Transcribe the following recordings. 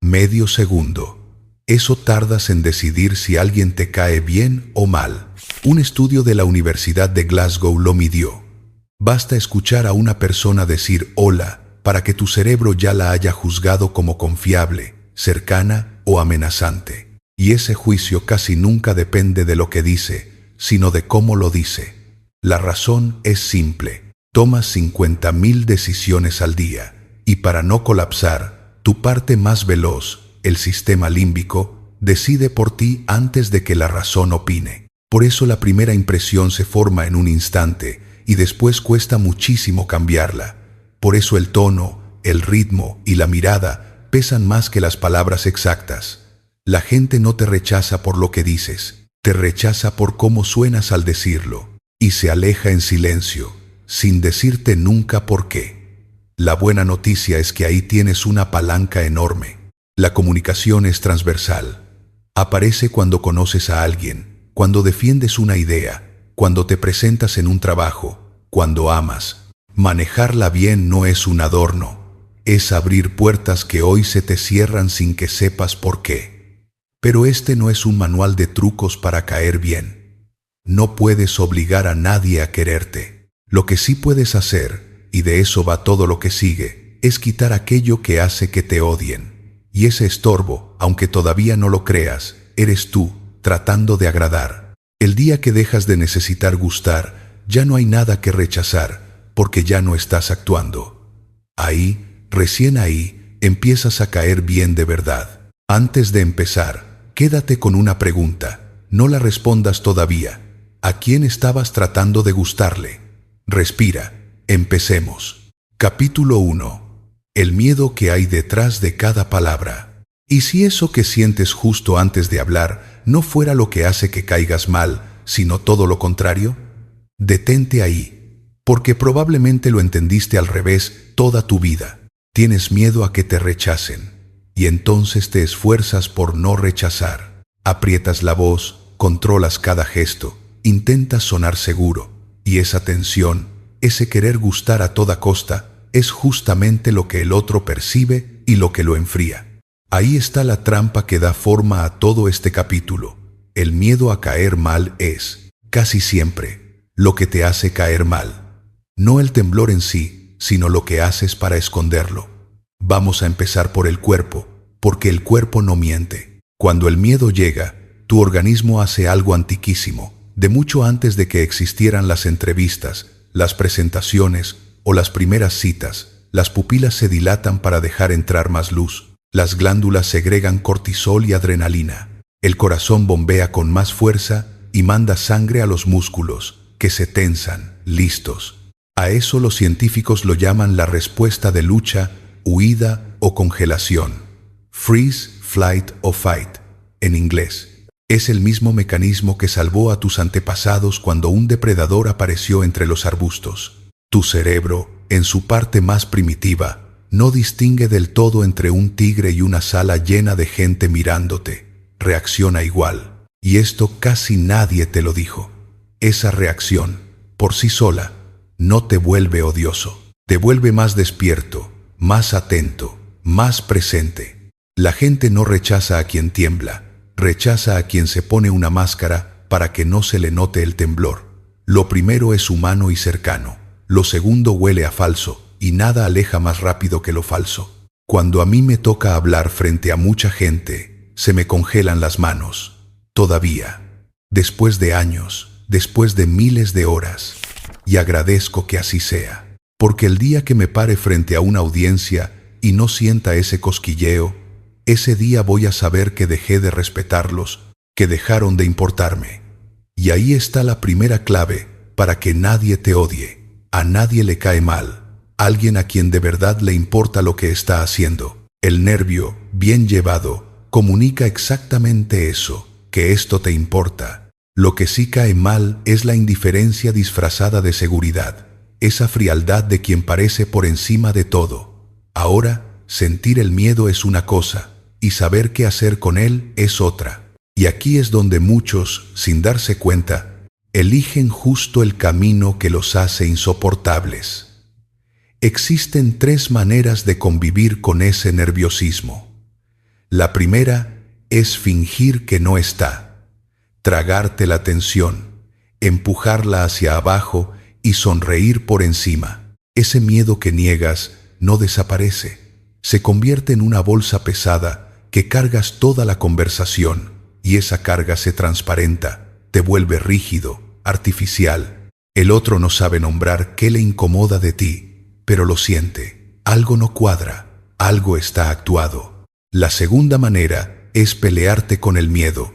medio segundo. Eso tardas en decidir si alguien te cae bien o mal. Un estudio de la Universidad de Glasgow lo midió. Basta escuchar a una persona decir hola para que tu cerebro ya la haya juzgado como confiable, cercana o amenazante. Y ese juicio casi nunca depende de lo que dice, sino de cómo lo dice. La razón es simple. Tomas 50.000 decisiones al día, y para no colapsar, tu parte más veloz, el sistema límbico, decide por ti antes de que la razón opine. Por eso la primera impresión se forma en un instante, y después cuesta muchísimo cambiarla. Por eso el tono, el ritmo y la mirada pesan más que las palabras exactas. La gente no te rechaza por lo que dices, te rechaza por cómo suenas al decirlo, y se aleja en silencio, sin decirte nunca por qué. La buena noticia es que ahí tienes una palanca enorme. La comunicación es transversal. Aparece cuando conoces a alguien, cuando defiendes una idea, cuando te presentas en un trabajo, cuando amas. Manejarla bien no es un adorno, es abrir puertas que hoy se te cierran sin que sepas por qué. Pero este no es un manual de trucos para caer bien. No puedes obligar a nadie a quererte. Lo que sí puedes hacer, y de eso va todo lo que sigue, es quitar aquello que hace que te odien. Y ese estorbo, aunque todavía no lo creas, eres tú, tratando de agradar. El día que dejas de necesitar gustar, ya no hay nada que rechazar, porque ya no estás actuando. Ahí, recién ahí, empiezas a caer bien de verdad. Antes de empezar, quédate con una pregunta. No la respondas todavía. ¿A quién estabas tratando de gustarle? Respira. Empecemos. Capítulo 1. El miedo que hay detrás de cada palabra. ¿Y si eso que sientes justo antes de hablar no fuera lo que hace que caigas mal, sino todo lo contrario? Detente ahí, porque probablemente lo entendiste al revés toda tu vida. Tienes miedo a que te rechacen, y entonces te esfuerzas por no rechazar. Aprietas la voz, controlas cada gesto, intentas sonar seguro, y esa tensión, ese querer gustar a toda costa, es justamente lo que el otro percibe y lo que lo enfría. Ahí está la trampa que da forma a todo este capítulo. El miedo a caer mal es, casi siempre, lo que te hace caer mal. No el temblor en sí, sino lo que haces para esconderlo. Vamos a empezar por el cuerpo, porque el cuerpo no miente. Cuando el miedo llega, tu organismo hace algo antiquísimo, de mucho antes de que existieran las entrevistas, las presentaciones o las primeras citas. Las pupilas se dilatan para dejar entrar más luz. Las glándulas segregan cortisol y adrenalina. El corazón bombea con más fuerza y manda sangre a los músculos, que se tensan, listos. A eso los científicos lo llaman la respuesta de lucha, huida o congelación. Freeze, flight o fight, en inglés. Es el mismo mecanismo que salvó a tus antepasados cuando un depredador apareció entre los arbustos. Tu cerebro, en su parte más primitiva, no distingue del todo entre un tigre y una sala llena de gente mirándote. Reacciona igual. Y esto casi nadie te lo dijo. Esa reacción, por sí sola, no te vuelve odioso. Te vuelve más despierto, más atento, más presente. La gente no rechaza a quien tiembla, rechaza a quien se pone una máscara para que no se le note el temblor. Lo primero es humano y cercano. Lo segundo huele a falso, y nada aleja más rápido que lo falso. Cuando a mí me toca hablar frente a mucha gente, se me congelan las manos. Todavía. Después de años, después de miles de horas. Y agradezco que así sea. Porque el día que me pare frente a una audiencia y no sienta ese cosquilleo, ese día voy a saber que dejé de respetarlos, que dejaron de importarme. Y ahí está la primera clave para que nadie te odie. A nadie le cae mal. Alguien a quien de verdad le importa lo que está haciendo. El nervio, bien llevado, comunica exactamente eso, que esto te importa. Lo que sí cae mal es la indiferencia disfrazada de seguridad, esa frialdad de quien parece por encima de todo. Ahora, sentir el miedo es una cosa, y saber qué hacer con él es otra. Y aquí es donde muchos, sin darse cuenta, eligen justo el camino que los hace insoportables. Existen 3 maneras de convivir con ese nerviosismo. La primera es fingir que no está, tragarte la tensión, empujarla hacia abajo y sonreír por encima. Ese miedo que niegas no desaparece, se convierte en una bolsa pesada que cargas toda la conversación, y esa carga se transparenta, te vuelve rígido, artificial. El otro no sabe nombrar qué le incomoda de ti, pero lo siente. Algo no cuadra, algo está actuado. La segunda manera es pelearte con el miedo,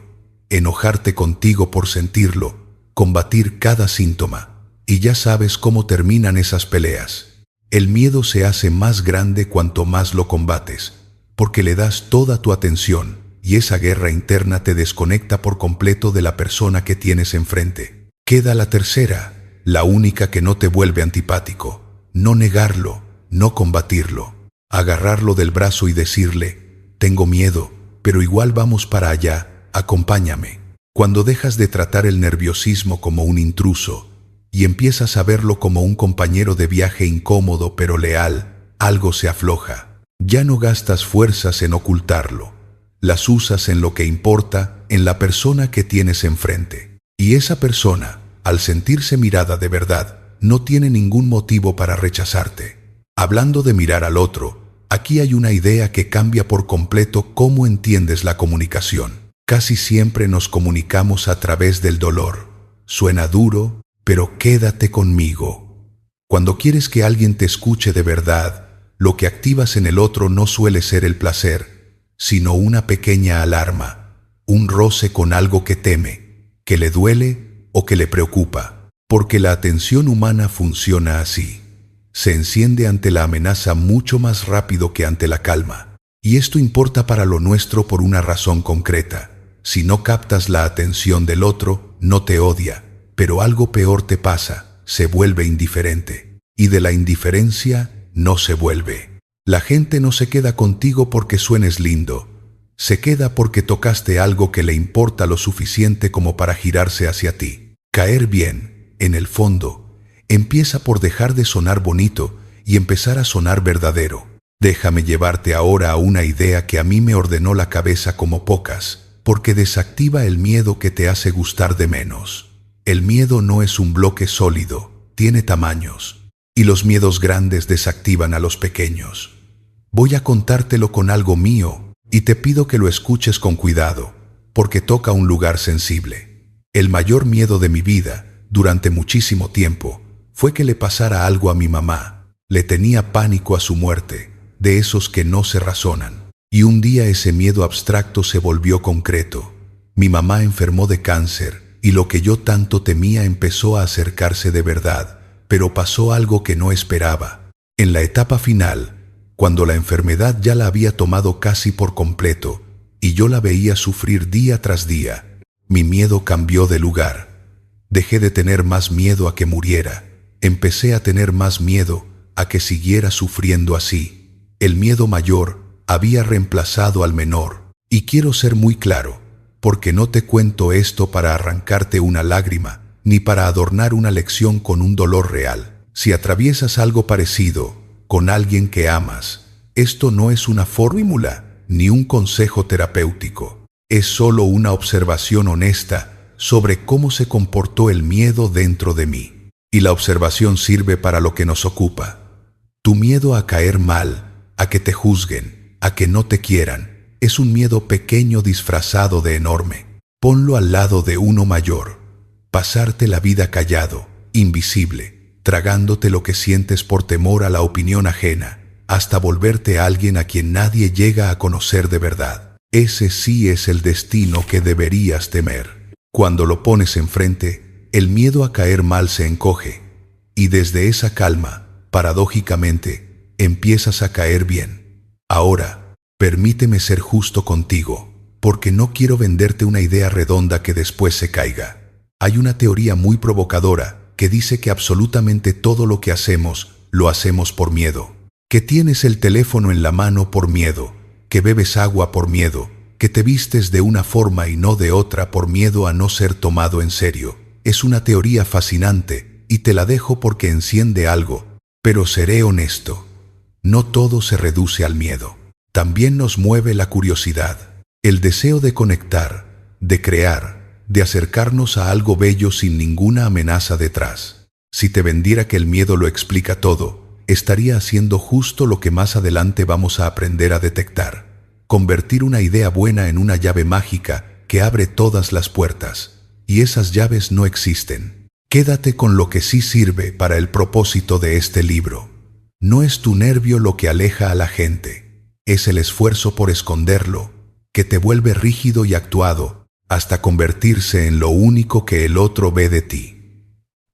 enojarte contigo por sentirlo, combatir cada síntoma. Y ya sabes cómo terminan esas peleas. El miedo se hace más grande cuanto más lo combates, porque le das toda tu atención, y esa guerra interna te desconecta por completo de la persona que tienes enfrente. Queda la tercera, la única que no te vuelve antipático. No negarlo, no combatirlo. Agarrarlo del brazo y decirle: tengo miedo, pero igual vamos para allá, acompáñame. Cuando dejas de tratar el nerviosismo como un intruso y empiezas a verlo como un compañero de viaje incómodo pero leal, algo se afloja. Ya no gastas fuerzas en ocultarlo. Las usas en lo que importa, en la persona que tienes enfrente. Y esa persona, al sentirse mirada de verdad, no tiene ningún motivo para rechazarte. Hablando de mirar al otro, aquí hay una idea que cambia por completo cómo entiendes la comunicación. Casi siempre nos comunicamos a través del dolor. Suena duro, pero quédate conmigo. Cuando quieres que alguien te escuche de verdad, lo que activas en el otro no suele ser el placer, sino una pequeña alarma, un roce con algo que teme, que le duele o que le preocupa. Porque la atención humana funciona así. Se enciende ante la amenaza mucho más rápido que ante la calma. Y esto importa para lo nuestro por una razón concreta. Si no captas la atención del otro, no te odia, pero algo peor te pasa, se vuelve indiferente. Y de la indiferencia no se vuelve. La gente no se queda contigo porque suenes lindo. Se queda porque tocaste algo que le importa lo suficiente como para girarse hacia ti. Caer bien, en el fondo, empieza por dejar de sonar bonito y empezar a sonar verdadero. Déjame llevarte ahora a una idea que a mí me ordenó la cabeza como pocas, porque desactiva el miedo que te hace gustar de menos. El miedo no es un bloque sólido, tiene tamaños, y los miedos grandes desactivan a los pequeños. Voy a contártelo con algo mío, y te pido que lo escuches con cuidado, porque toca un lugar sensible. El mayor miedo de mi vida, durante muchísimo tiempo, fue que le pasara algo a mi mamá. Le tenía pánico a su muerte, de esos que no se razonan. Y un día ese miedo abstracto se volvió concreto. Mi mamá enfermó de cáncer, y lo que yo tanto temía empezó a acercarse de verdad, pero pasó algo que no esperaba. En la etapa final, cuando la enfermedad ya la había tomado casi por completo, y yo la veía sufrir día tras día, mi miedo cambió de lugar. Dejé de tener más miedo a que muriera. Empecé a tener más miedo a que siguiera sufriendo así. El miedo mayor había reemplazado al menor. Y quiero ser muy claro, porque no te cuento esto para arrancarte una lágrima, ni para adornar una lección con un dolor real. Si atraviesas algo parecido con alguien que amas, esto no es una fórmula ni un consejo terapéutico. Es solo una observación honesta sobre cómo se comportó el miedo dentro de mí. Y la observación sirve para lo que nos ocupa. Tu miedo a caer mal, a que te juzguen, a que no te quieran, es un miedo pequeño disfrazado de enorme. Ponlo al lado de uno mayor. Pasarte la vida callado, invisible, tragándote lo que sientes por temor a la opinión ajena, hasta volverte alguien a quien nadie llega a conocer de verdad. Ese sí es el destino que deberías temer. Cuando lo pones enfrente, el miedo a caer mal se encoge, y desde esa calma, paradójicamente, empiezas a caer bien. Ahora, permíteme ser justo contigo, porque no quiero venderte una idea redonda que después se caiga. Hay una teoría muy provocadora que dice que absolutamente todo lo que hacemos, lo hacemos por miedo. Que tienes el teléfono en la mano por miedo, que bebes agua por miedo, que te vistes de una forma y no de otra por miedo a no ser tomado en serio. Es una teoría fascinante y te la dejo porque enciende algo, pero seré honesto. No todo se reduce al miedo. También nos mueve la curiosidad, el deseo de conectar, de crear, de acercarnos a algo bello sin ninguna amenaza detrás. Si te vendiera que el miedo lo explica todo, estaría haciendo justo lo que más adelante vamos a aprender a detectar: convertir una idea buena en una llave mágica que abre todas las puertas. Y esas llaves no existen. Quédate con lo que sí sirve para el propósito de este libro. No es tu nervio lo que aleja a la gente, es el esfuerzo por esconderlo, que te vuelve rígido y actuado, hasta convertirse en lo único que el otro ve de ti.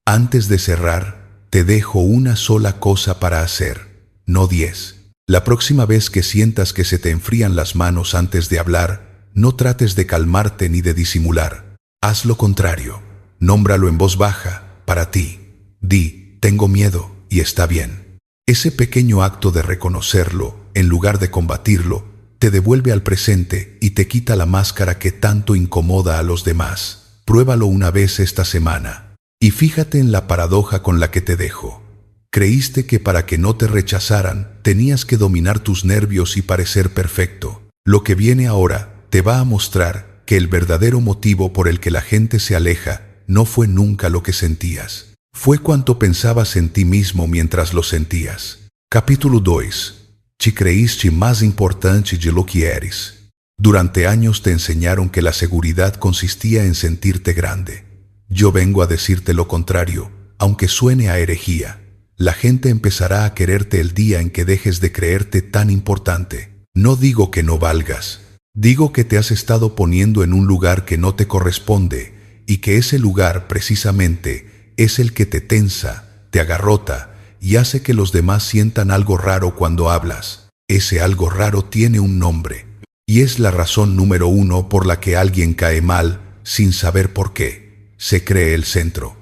Antes de cerrar, te dejo una sola cosa para hacer, no 10. La próxima vez que sientas que se te enfrían las manos antes de hablar, no trates de calmarte ni de disimular. Haz lo contrario. Nómbralo en voz baja, para ti. Di, tengo miedo, y está bien. Ese pequeño acto de reconocerlo, en lugar de combatirlo, te devuelve al presente y te quita la máscara que tanto incomoda a los demás. Pruébalo una vez esta semana. Y fíjate en la paradoja con la que te dejo. Creíste que para que no te rechazaran, tenías que dominar tus nervios y parecer perfecto. Lo que viene ahora te va a mostrar que el verdadero motivo por el que la gente se aleja no fue nunca lo que sentías. Fue cuanto pensabas en ti mismo mientras lo sentías. Capítulo 2. Te creíste más importante de lo que eres. Durante años te enseñaron que la seguridad consistía en sentirte grande. Yo vengo a decirte lo contrario, aunque suene a herejía. La gente empezará a quererte el día en que dejes de creerte tan importante. No digo que no valgas. Digo que te has estado poniendo en un lugar que no te corresponde, y que ese lugar, precisamente, es el que te tensa, te agarrota y hace que los demás sientan algo raro cuando hablas. Ese algo raro tiene un nombre, y es la razón número 1 por la que alguien cae mal sin saber por qué. Se cree el centro.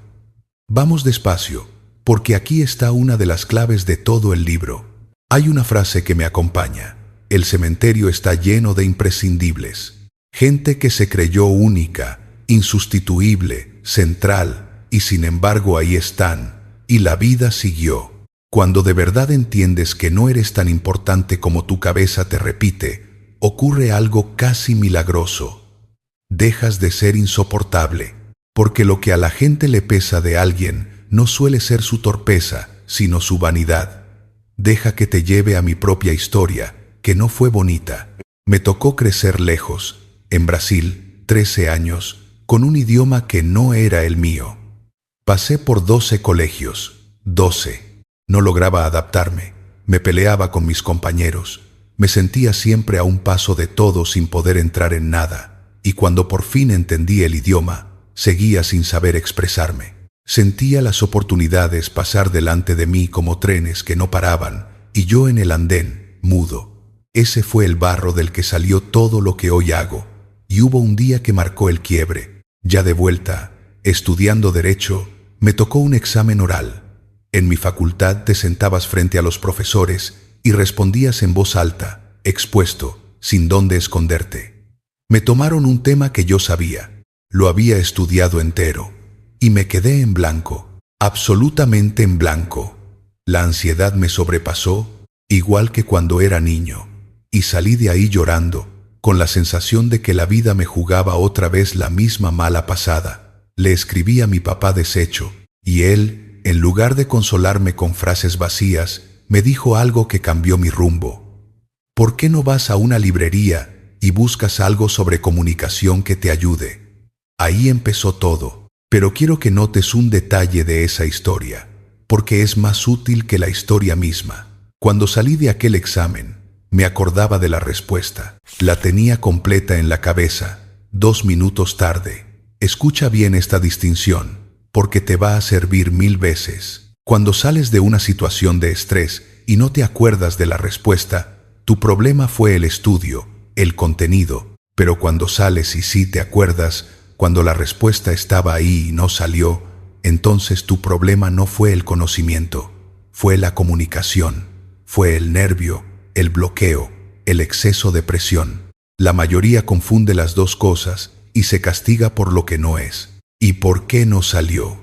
Vamos despacio, porque aquí está una de las claves de todo el libro. Hay una frase que me acompaña: el cementerio está lleno de imprescindibles. Gente que se creyó única, insustituible, central, y sin embargo ahí están, y la vida siguió. Cuando de verdad entiendes que no eres tan importante como tu cabeza te repite, ocurre algo casi milagroso. Dejas de ser insoportable, porque lo que a la gente le pesa de alguien no suele ser su torpeza, sino su vanidad. Deja que te lleve a mi propia historia, que no fue bonita. Me tocó crecer lejos, en Brasil, 13 años, con un idioma que no era el mío. Pasé por 12 colegios, 12. No lograba adaptarme, me peleaba con mis compañeros, me sentía siempre a un paso de todo sin poder entrar en nada, y cuando por fin entendí el idioma, seguía sin saber expresarme. Sentía las oportunidades pasar delante de mí como trenes que no paraban, y yo en el andén, mudo. Ese fue el barro del que salió todo lo que hoy hago, y hubo un día que marcó el quiebre. Ya de vuelta, estudiando Derecho, me tocó un examen oral. En mi facultad te sentabas frente a los profesores y respondías en voz alta, expuesto, sin dónde esconderte. Me tomaron un tema que yo sabía, lo había estudiado entero, y me quedé en blanco, absolutamente en blanco. La ansiedad me sobrepasó, igual que cuando era niño, y salí de ahí llorando, con la sensación de que la vida me jugaba otra vez la misma mala pasada. Le escribí a mi papá deshecho, y él, en lugar de consolarme con frases vacías, me dijo algo que cambió mi rumbo. ¿Por qué no vas a una librería y buscas algo sobre comunicación que te ayude? Ahí empezó todo, pero quiero que notes un detalle de esa historia, porque es más útil que la historia misma. Cuando salí de aquel examen, me acordaba de la respuesta. La tenía completa en la cabeza, 2 minutos tarde. Escucha bien esta distinción, porque te va a servir 1000 veces. Cuando sales de una situación de estrés y no te acuerdas de la respuesta, tu problema fue el estudio, el contenido. Pero cuando sales y sí te acuerdas, cuando la respuesta estaba ahí y no salió, entonces tu problema no fue el conocimiento, fue la comunicación, fue el nervio, el bloqueo, el exceso de presión. La mayoría confunde las dos cosas y se castiga por lo que no es. ¿Y por qué no salió?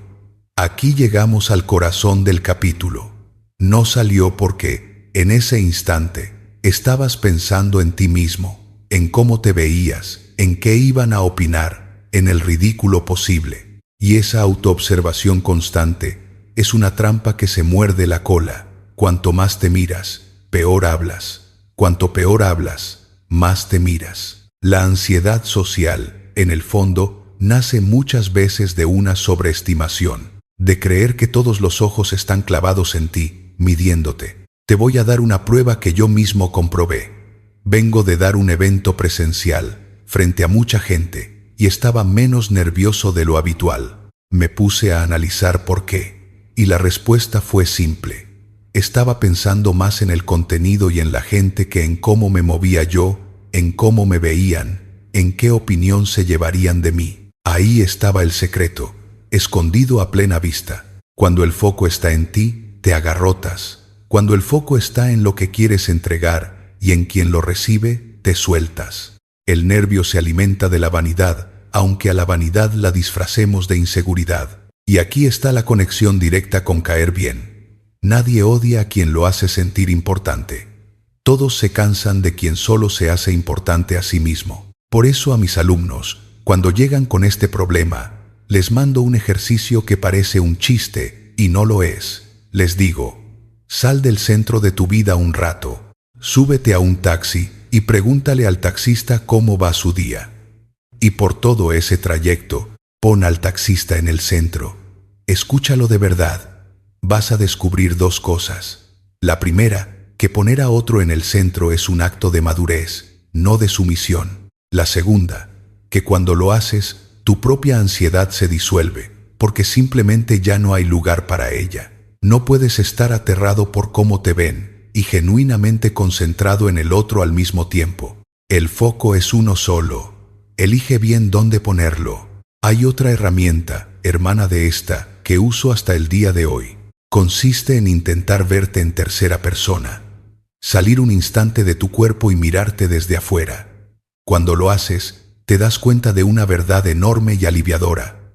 Aquí llegamos al corazón del capítulo. No salió porque, en ese instante, Estabas pensando en ti mismo, en cómo te veías, en qué iban a opinar, en el ridículo posible. Y esa autoobservación constante es una trampa que se muerde la cola. Cuanto más te miras, peor hablas. Cuanto peor hablas, más te miras. La ansiedad social, en el fondo, nace muchas veces de una sobreestimación, de creer que todos los ojos están clavados en ti, midiéndote. Te voy a dar una prueba que yo mismo comprobé. Vengo de dar un evento presencial, frente a mucha gente, y estaba menos nervioso de lo habitual. Me puse a analizar por qué, y la respuesta fue simple. Estaba pensando más en el contenido y en la gente que en cómo me movía yo, en cómo me veían, en qué opinión se llevarían de mí. Ahí estaba el secreto, escondido a plena vista. Cuando el foco está en ti, te agarrotas. Cuando el foco está en lo que quieres entregar y en quien lo recibe, te sueltas. El nervio se alimenta de la vanidad, aunque a la vanidad la disfracemos de inseguridad. Y aquí está la conexión directa con caer bien. Nadie odia a quien lo hace sentir importante. Todos se cansan de quien solo se hace importante a sí mismo. Por eso a mis alumnos, cuando llegan con este problema, les mando un ejercicio que parece un chiste y no lo es. Les digo: sal del centro de tu vida un rato, súbete a un taxi y pregúntale al taxista cómo va su día. Y por todo ese trayecto, pon al taxista en el centro. Escúchalo de verdad. Vas a descubrir dos cosas. La primera, que poner a otro en el centro es un acto de madurez, no de sumisión. La segunda, que cuando lo haces, tu propia ansiedad se disuelve, porque simplemente ya no hay lugar para ella. No puedes estar aterrado por cómo te ven y genuinamente concentrado en el otro al mismo tiempo. El foco es uno solo. Elige bien dónde ponerlo. Hay otra herramienta, hermana de esta, que uso hasta el día de hoy. Consiste en intentar verte en tercera persona. Salir un instante de tu cuerpo y mirarte desde afuera. Cuando lo haces, te das cuenta de una verdad enorme y aliviadora.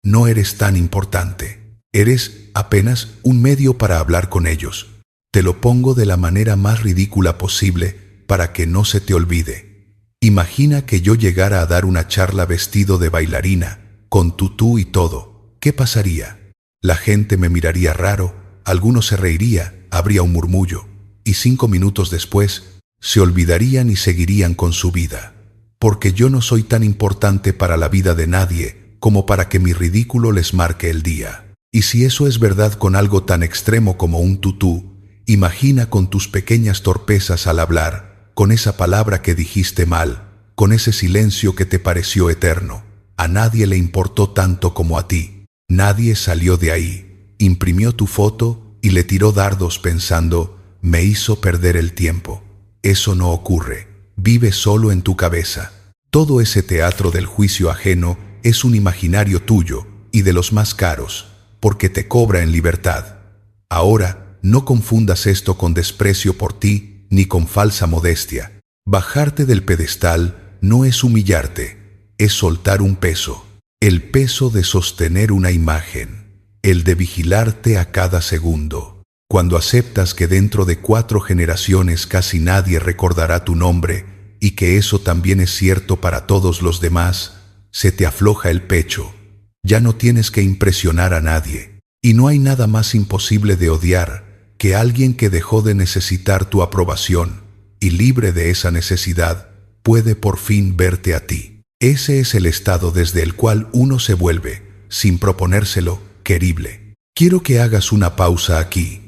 No eres tan importante. Eres apenas un medio para hablar con ellos. Te lo pongo de la manera más ridícula posible para que no se te olvide. Imagina que yo llegara a dar una charla vestido de bailarina, con tutú y todo. ¿Qué pasaría? La gente me miraría raro, algunos se reiría, habría un murmullo, y 5 minutos después se olvidarían y seguirían con su vida. Porque yo no soy tan importante para la vida de nadie como para que mi ridículo les marque el día. Y si eso es verdad con algo tan extremo como un tutú, imagina con tus pequeñas torpezas al hablar, con esa palabra que dijiste mal, con ese silencio que te pareció eterno. A nadie le importó tanto como a ti. Nadie salió de ahí, imprimió tu foto y le tiró dardos pensando: me hizo perder el tiempo. Eso no ocurre. Vive solo en tu cabeza. Todo ese teatro del juicio ajeno es un imaginario tuyo y de los más caros, porque te cobra en libertad. Ahora, no confundas esto con desprecio por ti ni con falsa modestia. Bajarte del pedestal no es humillarte, es soltar un peso. El peso de sostener una imagen, el de vigilarte a cada segundo. Cuando aceptas que dentro de 4 generaciones casi nadie recordará tu nombre y que eso también es cierto para todos los demás, se te afloja el pecho. Ya no tienes que impresionar a nadie. Y no hay nada más imposible de odiar que alguien que dejó de necesitar tu aprobación y libre de esa necesidad puede por fin verte a ti. Ese es el estado desde el cual uno se vuelve, sin proponérselo, querible. Quiero que hagas una pausa aquí,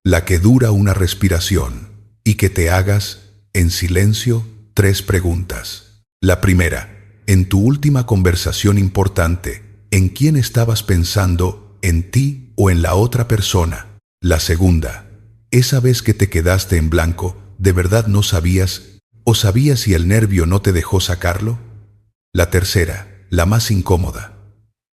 la que dura una respiración, y que te hagas, en silencio, 3 preguntas. La primera: en tu última conversación importante, ¿en quién estabas pensando, en ti o en la otra persona? La segunda: esa vez que te quedaste en blanco, ¿de verdad no sabías, o sabías y el nervio no te dejó sacarlo? La tercera, la más incómoda: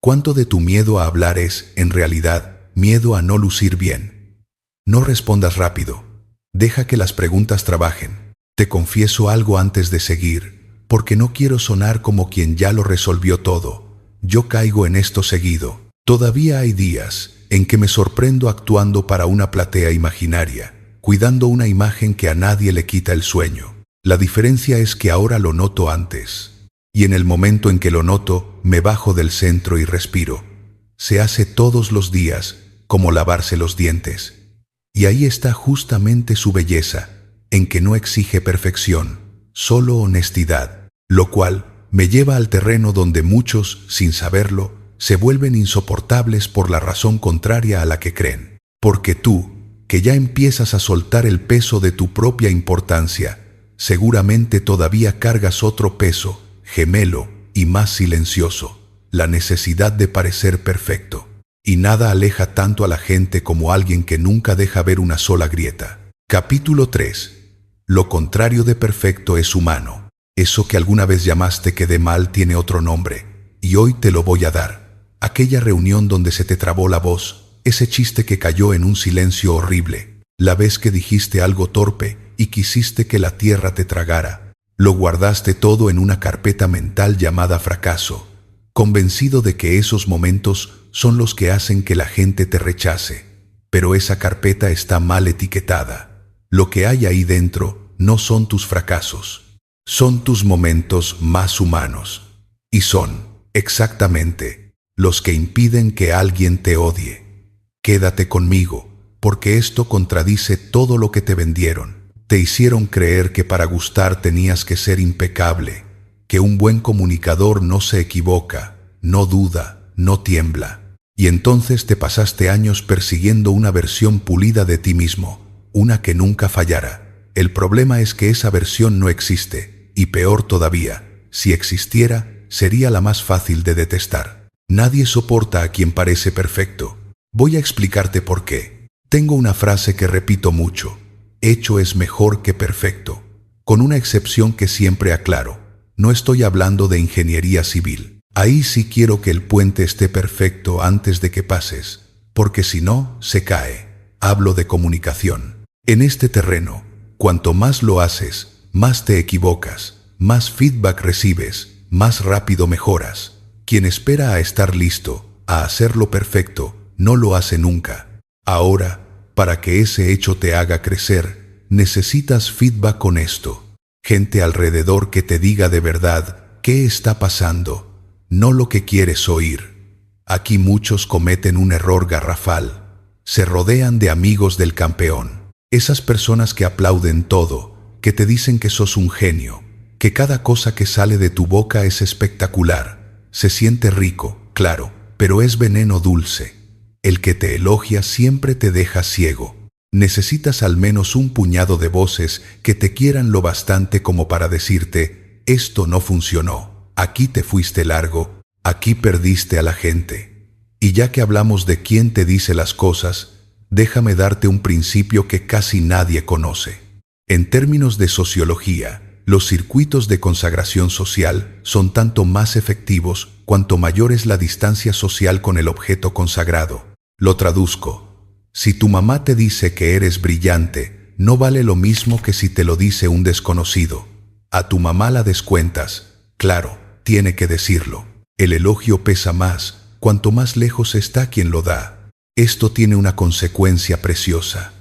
¿cuánto de tu miedo a hablar es, en realidad, miedo a no lucir bien? No respondas rápido. Deja que las preguntas trabajen. Te confieso algo antes de seguir, porque no quiero sonar como quien ya lo resolvió todo. Yo caigo en esto seguido. Todavía hay días en que me sorprendo actuando para una platea imaginaria, cuidando una imagen que a nadie le quita el sueño. La diferencia es que ahora lo noto antes. Y en el momento en que lo noto, me bajo del centro y respiro. Se hace todos los días, como lavarse los dientes. Y ahí está justamente su belleza, en que no exige perfección, solo honestidad, lo cual me lleva al terreno donde muchos, sin saberlo, se vuelven insoportables por la razón contraria a la que creen. Porque tú, que ya empiezas a soltar el peso de tu propia importancia, seguramente todavía cargas otro peso, gemelo y más silencioso, la necesidad de parecer perfecto. Y nada aleja tanto a la gente como alguien que nunca deja ver una sola grieta. Capítulo 3. Lo contrario de perfecto es humano. Eso que alguna vez llamaste quedé mal tiene otro nombre, y hoy te lo voy a dar. Aquella reunión donde se te trabó la voz, ese chiste que cayó en un silencio horrible, la vez que dijiste algo torpe y quisiste que la tierra te tragara. Lo guardaste todo en una carpeta mental llamada fracaso, convencido de que esos momentos son los que hacen que la gente te rechace. Pero esa carpeta está mal etiquetada. Lo que hay ahí dentro no son tus fracasos, son tus momentos más humanos. Y son, exactamente, los que impiden que alguien te odie. Quédate conmigo, porque esto contradice todo lo que te vendieron. Te hicieron creer que para gustar tenías que ser impecable, que un buen comunicador no se equivoca, no duda, no tiembla. Y entonces te pasaste años persiguiendo una versión pulida de ti mismo, una que nunca fallara. El problema es que esa versión no existe, y peor todavía, si existiera, sería la más fácil de detestar. Nadie soporta a quien parece perfecto. Voy a explicarte por qué. Tengo una frase que repito mucho: hecho es mejor que perfecto, con una excepción que siempre aclaro. No estoy hablando de ingeniería civil. Ahí sí quiero que el puente esté perfecto antes de que pases, porque si no, se cae. Hablo de comunicación. En este terreno, cuanto más lo haces, más te equivocas, más feedback recibes, más rápido mejoras. Quien espera a estar listo, a hacerlo perfecto, no lo hace nunca. Ahora, para que ese hecho te haga crecer, necesitas feedback honesto. Gente alrededor que te diga de verdad qué está pasando, no lo que quieres oír. Aquí muchos cometen un error garrafal. Se rodean de amigos del campeón. Esas personas que aplauden todo, que te dicen que sos un genio, que cada cosa que sale de tu boca es espectacular. Se siente rico, claro, pero es veneno dulce. El que te elogia siempre te deja ciego. Necesitas al menos un puñado de voces que te quieran lo bastante como para decirte: esto no funcionó. Aquí te fuiste largo, aquí perdiste a la gente. Y ya que hablamos de quién te dice las cosas, déjame darte un principio que casi nadie conoce. En términos de sociología, los circuitos de consagración social son tanto más efectivos cuanto mayor es la distancia social con el objeto consagrado. Lo traduzco. Si tu mamá te dice que eres brillante, no vale lo mismo que si te lo dice un desconocido. A tu mamá la descuentas. Claro, tiene que decirlo. El elogio pesa más, cuanto más lejos está quien lo da. Esto tiene una consecuencia preciosa.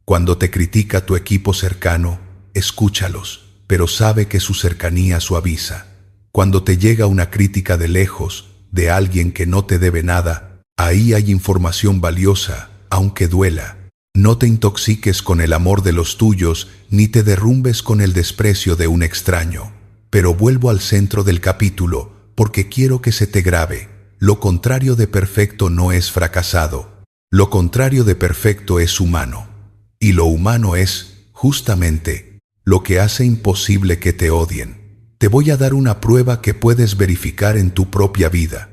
Cuando te critica tu equipo cercano, escúchalos, pero sabe que su cercanía suaviza. Cuando te llega una crítica de lejos, de alguien que no te debe nada, ahí hay información valiosa, aunque duela. No te intoxiques con el amor de los tuyos, ni te derrumbes con el desprecio de un extraño. Pero vuelvo al centro del capítulo, porque quiero que se te grabe. Lo contrario de perfecto no es fracasado. Lo contrario de perfecto es humano. Y lo humano es, justamente, lo que hace imposible que te odien. Te voy a dar una prueba que puedes verificar en tu propia vida.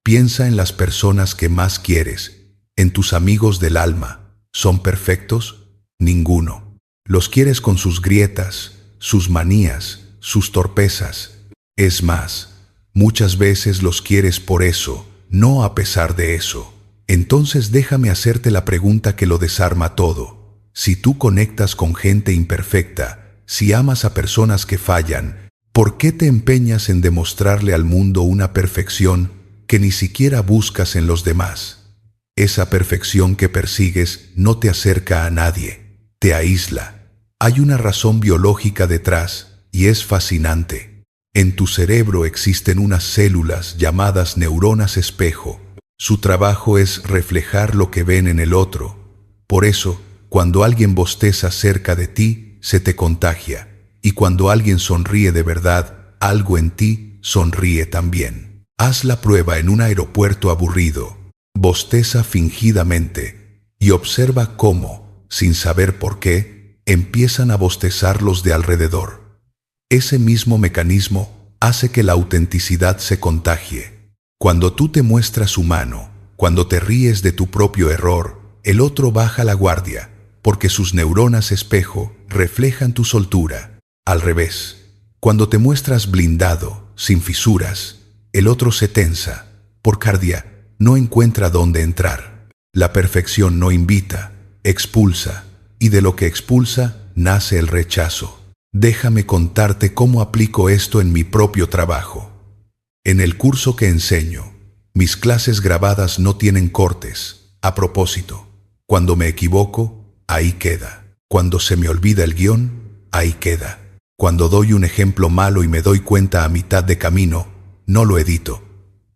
Piensa en las personas que más quieres, en tus amigos del alma. ¿Son perfectos? Ninguno. Los quieres con sus grietas, sus manías, sus torpezas. Es más, muchas veces los quieres por eso, no a pesar de eso. Entonces déjame hacerte la pregunta que lo desarma todo. Si tú conectas con gente imperfecta, si amas a personas que fallan, ¿por qué te empeñas en demostrarle al mundo una perfección que ni siquiera buscas en los demás? Esa perfección que persigues no te acerca a nadie, te aísla. Hay una razón biológica detrás y es fascinante. En tu cerebro existen unas células llamadas neuronas espejo. Su trabajo es reflejar lo que ven en el otro. Por eso, cuando alguien bosteza cerca de ti, se te contagia. Y cuando alguien sonríe de verdad, algo en ti sonríe también. Haz la prueba en un aeropuerto aburrido. Bosteza fingidamente y observa cómo, sin saber por qué, empiezan a bostezar los de alrededor. Ese mismo mecanismo hace que la autenticidad se contagie. Cuando tú te muestras humano, cuando te ríes de tu propio error, el otro baja la guardia, porque sus neuronas espejo reflejan tu soltura. Al revés, cuando te muestras blindado, sin fisuras, el otro se tensa, por cardia, no encuentra dónde entrar. La perfección no invita, expulsa, y de lo que expulsa nace el rechazo. Déjame contarte cómo aplico esto en mi propio trabajo. En el curso que enseño, mis clases grabadas no tienen cortes. A propósito, cuando me equivoco, ahí queda. Cuando se me olvida el guión, ahí queda. Cuando doy un ejemplo malo y me doy cuenta a mitad de camino, no lo edito.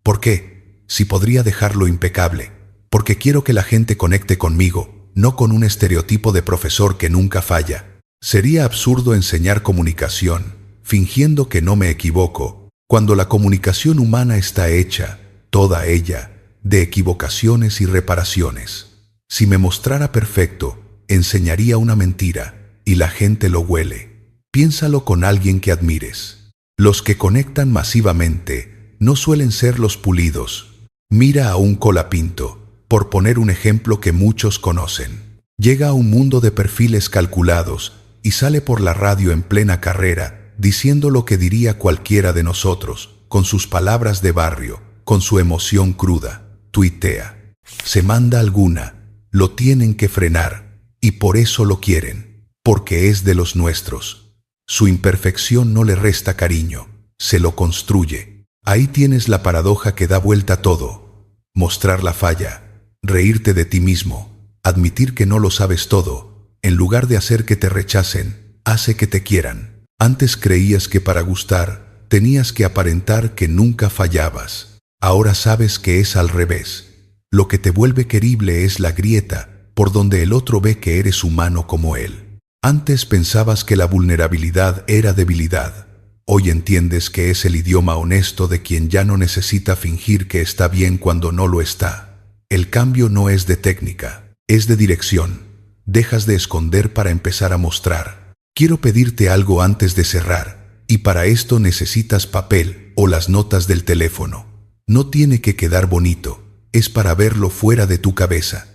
¿Por qué? Si podría dejarlo impecable. Porque quiero que la gente conecte conmigo, no con un estereotipo de profesor que nunca falla. Sería absurdo enseñar comunicación, fingiendo que no me equivoco, cuando la comunicación humana está hecha, toda ella, de equivocaciones y reparaciones. Si me mostrara perfecto, enseñaría una mentira, y la gente lo huele. Piénsalo con alguien que admires. Los que conectan masivamente no suelen ser los pulidos. Mira a un Colapinto, por poner un ejemplo que muchos conocen. Llega a un mundo de perfiles calculados y sale por la radio en plena carrera, diciendo lo que diría cualquiera de nosotros, con sus palabras de barrio, con su emoción cruda. Tuitea. Se manda alguna, lo tienen que frenar, y por eso lo quieren, porque es de los nuestros. Su imperfección no le resta cariño, se lo construye. Ahí tienes la paradoja que da vuelta a todo. Mostrar la falla, reírte de ti mismo, admitir que no lo sabes todo, en lugar de hacer que te rechacen, hace que te quieran. Antes creías que para gustar tenías que aparentar que nunca fallabas. Ahora sabes que es al revés. Lo que te vuelve querible es la grieta por donde el otro ve que eres humano como él. Antes pensabas que la vulnerabilidad era debilidad. Hoy entiendes que es el idioma honesto de quien ya no necesita fingir que está bien cuando no lo está. El cambio no es de técnica, es de dirección. Dejas de esconder para empezar a mostrar. Quiero pedirte algo antes de cerrar, y para esto necesitas papel o las notas del teléfono. No tiene que quedar bonito, es para verlo fuera de tu cabeza.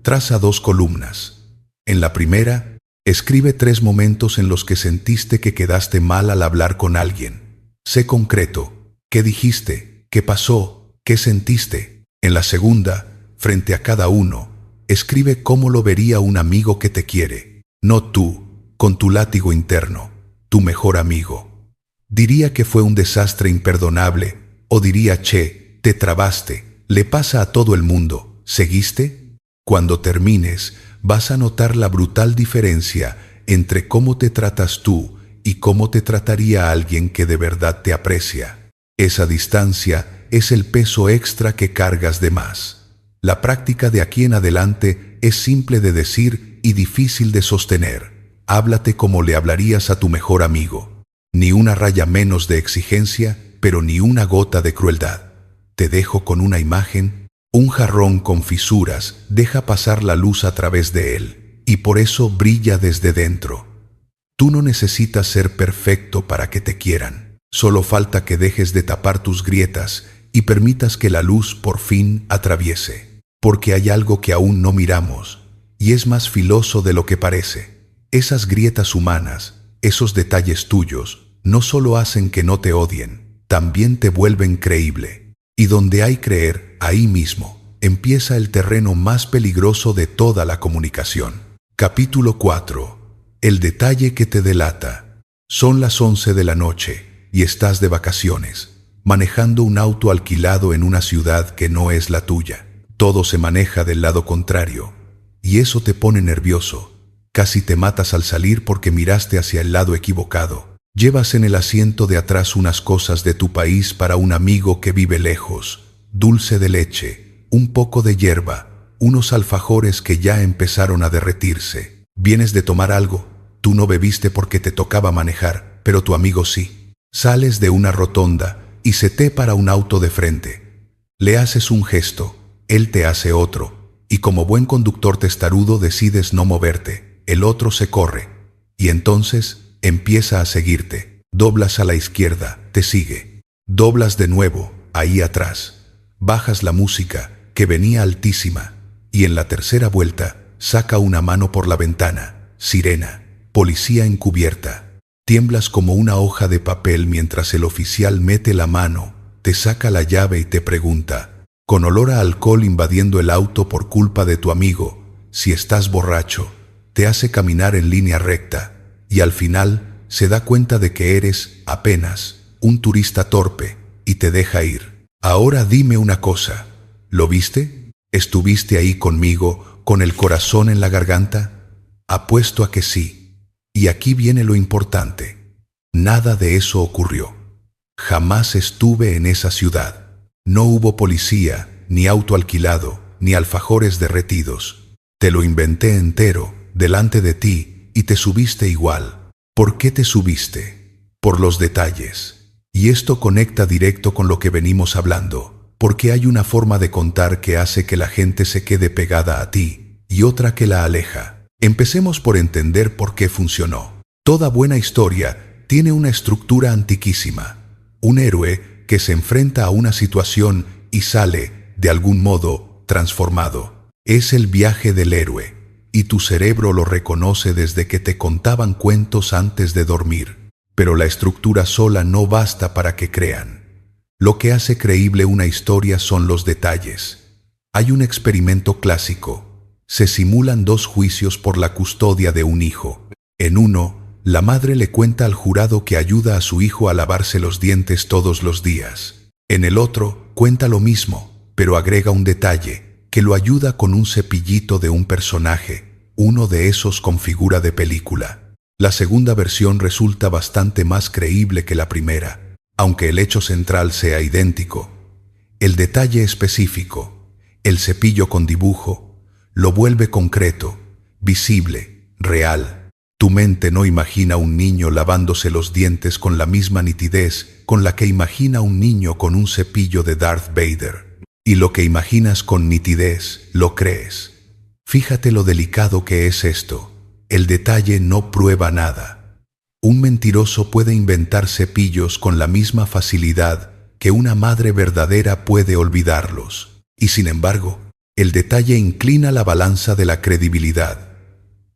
Traza 2 columnas. En la primera, escribe 3 momentos en los que sentiste que quedaste mal al hablar con alguien. Sé concreto. ¿Qué dijiste? ¿Qué pasó? ¿Qué sentiste? En la segunda, frente a cada uno, escribe cómo lo vería un amigo que te quiere. No tú, con tu látigo interno, tu mejor amigo. Diría que fue un desastre imperdonable, o diría, che, te trabaste, le pasa a todo el mundo, ¿seguiste? Cuando termines, vas a notar la brutal diferencia entre cómo te tratas tú y cómo te trataría alguien que de verdad te aprecia. Esa distancia es el peso extra que cargas de más. La práctica de aquí en adelante es simple de decir y difícil de sostener. Háblate como le hablarías a tu mejor amigo. Ni una raya menos de exigencia, pero ni una gota de crueldad. Te dejo con una imagen. Un jarrón con fisuras deja pasar la luz a través de él, y por eso brilla desde dentro. Tú no necesitas ser perfecto para que te quieran. Solo falta que dejes de tapar tus grietas y permitas que la luz por fin atraviese. Porque hay algo que aún no miramos, y es más filoso de lo que parece. Esas grietas humanas, esos detalles tuyos, no solo hacen que no te odien, también te vuelven creíble. Y donde hay creer, ahí mismo, empieza el terreno más peligroso de toda la comunicación. Capítulo 4. El detalle que te delata. Son las 11 de la noche, y estás de vacaciones, manejando un auto alquilado en una ciudad que no es la tuya. Todo se maneja del lado contrario, y eso te pone nervioso. Casi te matas al salir porque miraste hacia el lado equivocado. Llevas en el asiento de atrás unas cosas de tu país para un amigo que vive lejos. Dulce de leche, un poco de hierba, unos alfajores que ya empezaron a derretirse. Vienes de tomar algo. Tú no bebiste porque te tocaba manejar, pero tu amigo sí. Sales de una rotonda y se te para un auto de frente. Le haces un gesto, él te hace otro, y como buen conductor testarudo decides no moverte. El otro se corre, y entonces empieza a seguirte. Doblas a la izquierda, te sigue. Doblas de nuevo, ahí atrás. Bajas la música, que venía altísima, y en la tercera vuelta, saca una mano por la ventana. Sirena, policía encubierta. Tiemblas como una hoja de papel mientras el oficial mete la mano, te saca la llave y te pregunta, con olor a alcohol invadiendo el auto por culpa de tu amigo, si estás borracho, te hace caminar en línea recta, y al final se da cuenta de que eres, apenas, un turista torpe, y te deja ir. Ahora dime una cosa, ¿lo viste? ¿Estuviste ahí conmigo, con el corazón en la garganta? Apuesto a que sí. Y aquí viene lo importante. Nada de eso ocurrió. Jamás estuve en esa ciudad. No hubo policía, ni auto alquilado, ni alfajores derretidos. Te lo inventé entero, delante de ti, y te subiste igual. ¿Por qué te subiste? Por los detalles. Y esto conecta directo con lo que venimos hablando, porque hay una forma de contar que hace que la gente se quede pegada a ti, y otra que la aleja. Empecemos por entender por qué funcionó. Toda buena historia tiene una estructura antiquísima. Un héroe que se enfrenta a una situación y sale, de algún modo, transformado. Es el viaje del héroe, y tu cerebro lo reconoce desde que te contaban cuentos antes de dormir. Pero la estructura sola no basta para que crean. Lo que hace creíble una historia son los detalles. Hay un experimento clásico. Se simulan dos juicios por la custodia de un hijo. En uno, la madre le cuenta al jurado que ayuda a su hijo a lavarse los dientes todos los días. En el otro, cuenta lo mismo, pero agrega un detalle, que lo ayuda con un cepillito de un personaje, uno de esos con figura de película. La segunda versión resulta bastante más creíble que la primera, aunque el hecho central sea idéntico. El detalle específico, el cepillo con dibujo, lo vuelve concreto, visible, real. Tu mente no imagina un niño lavándose los dientes con la misma nitidez con la que imagina un niño con un cepillo de Darth Vader. Y lo que imaginas con nitidez, lo crees. Fíjate lo delicado que es esto. El detalle no prueba nada. Un mentiroso puede inventar cepillos con la misma facilidad que una madre verdadera puede olvidarlos. Y sin embargo, el detalle inclina la balanza de la credibilidad.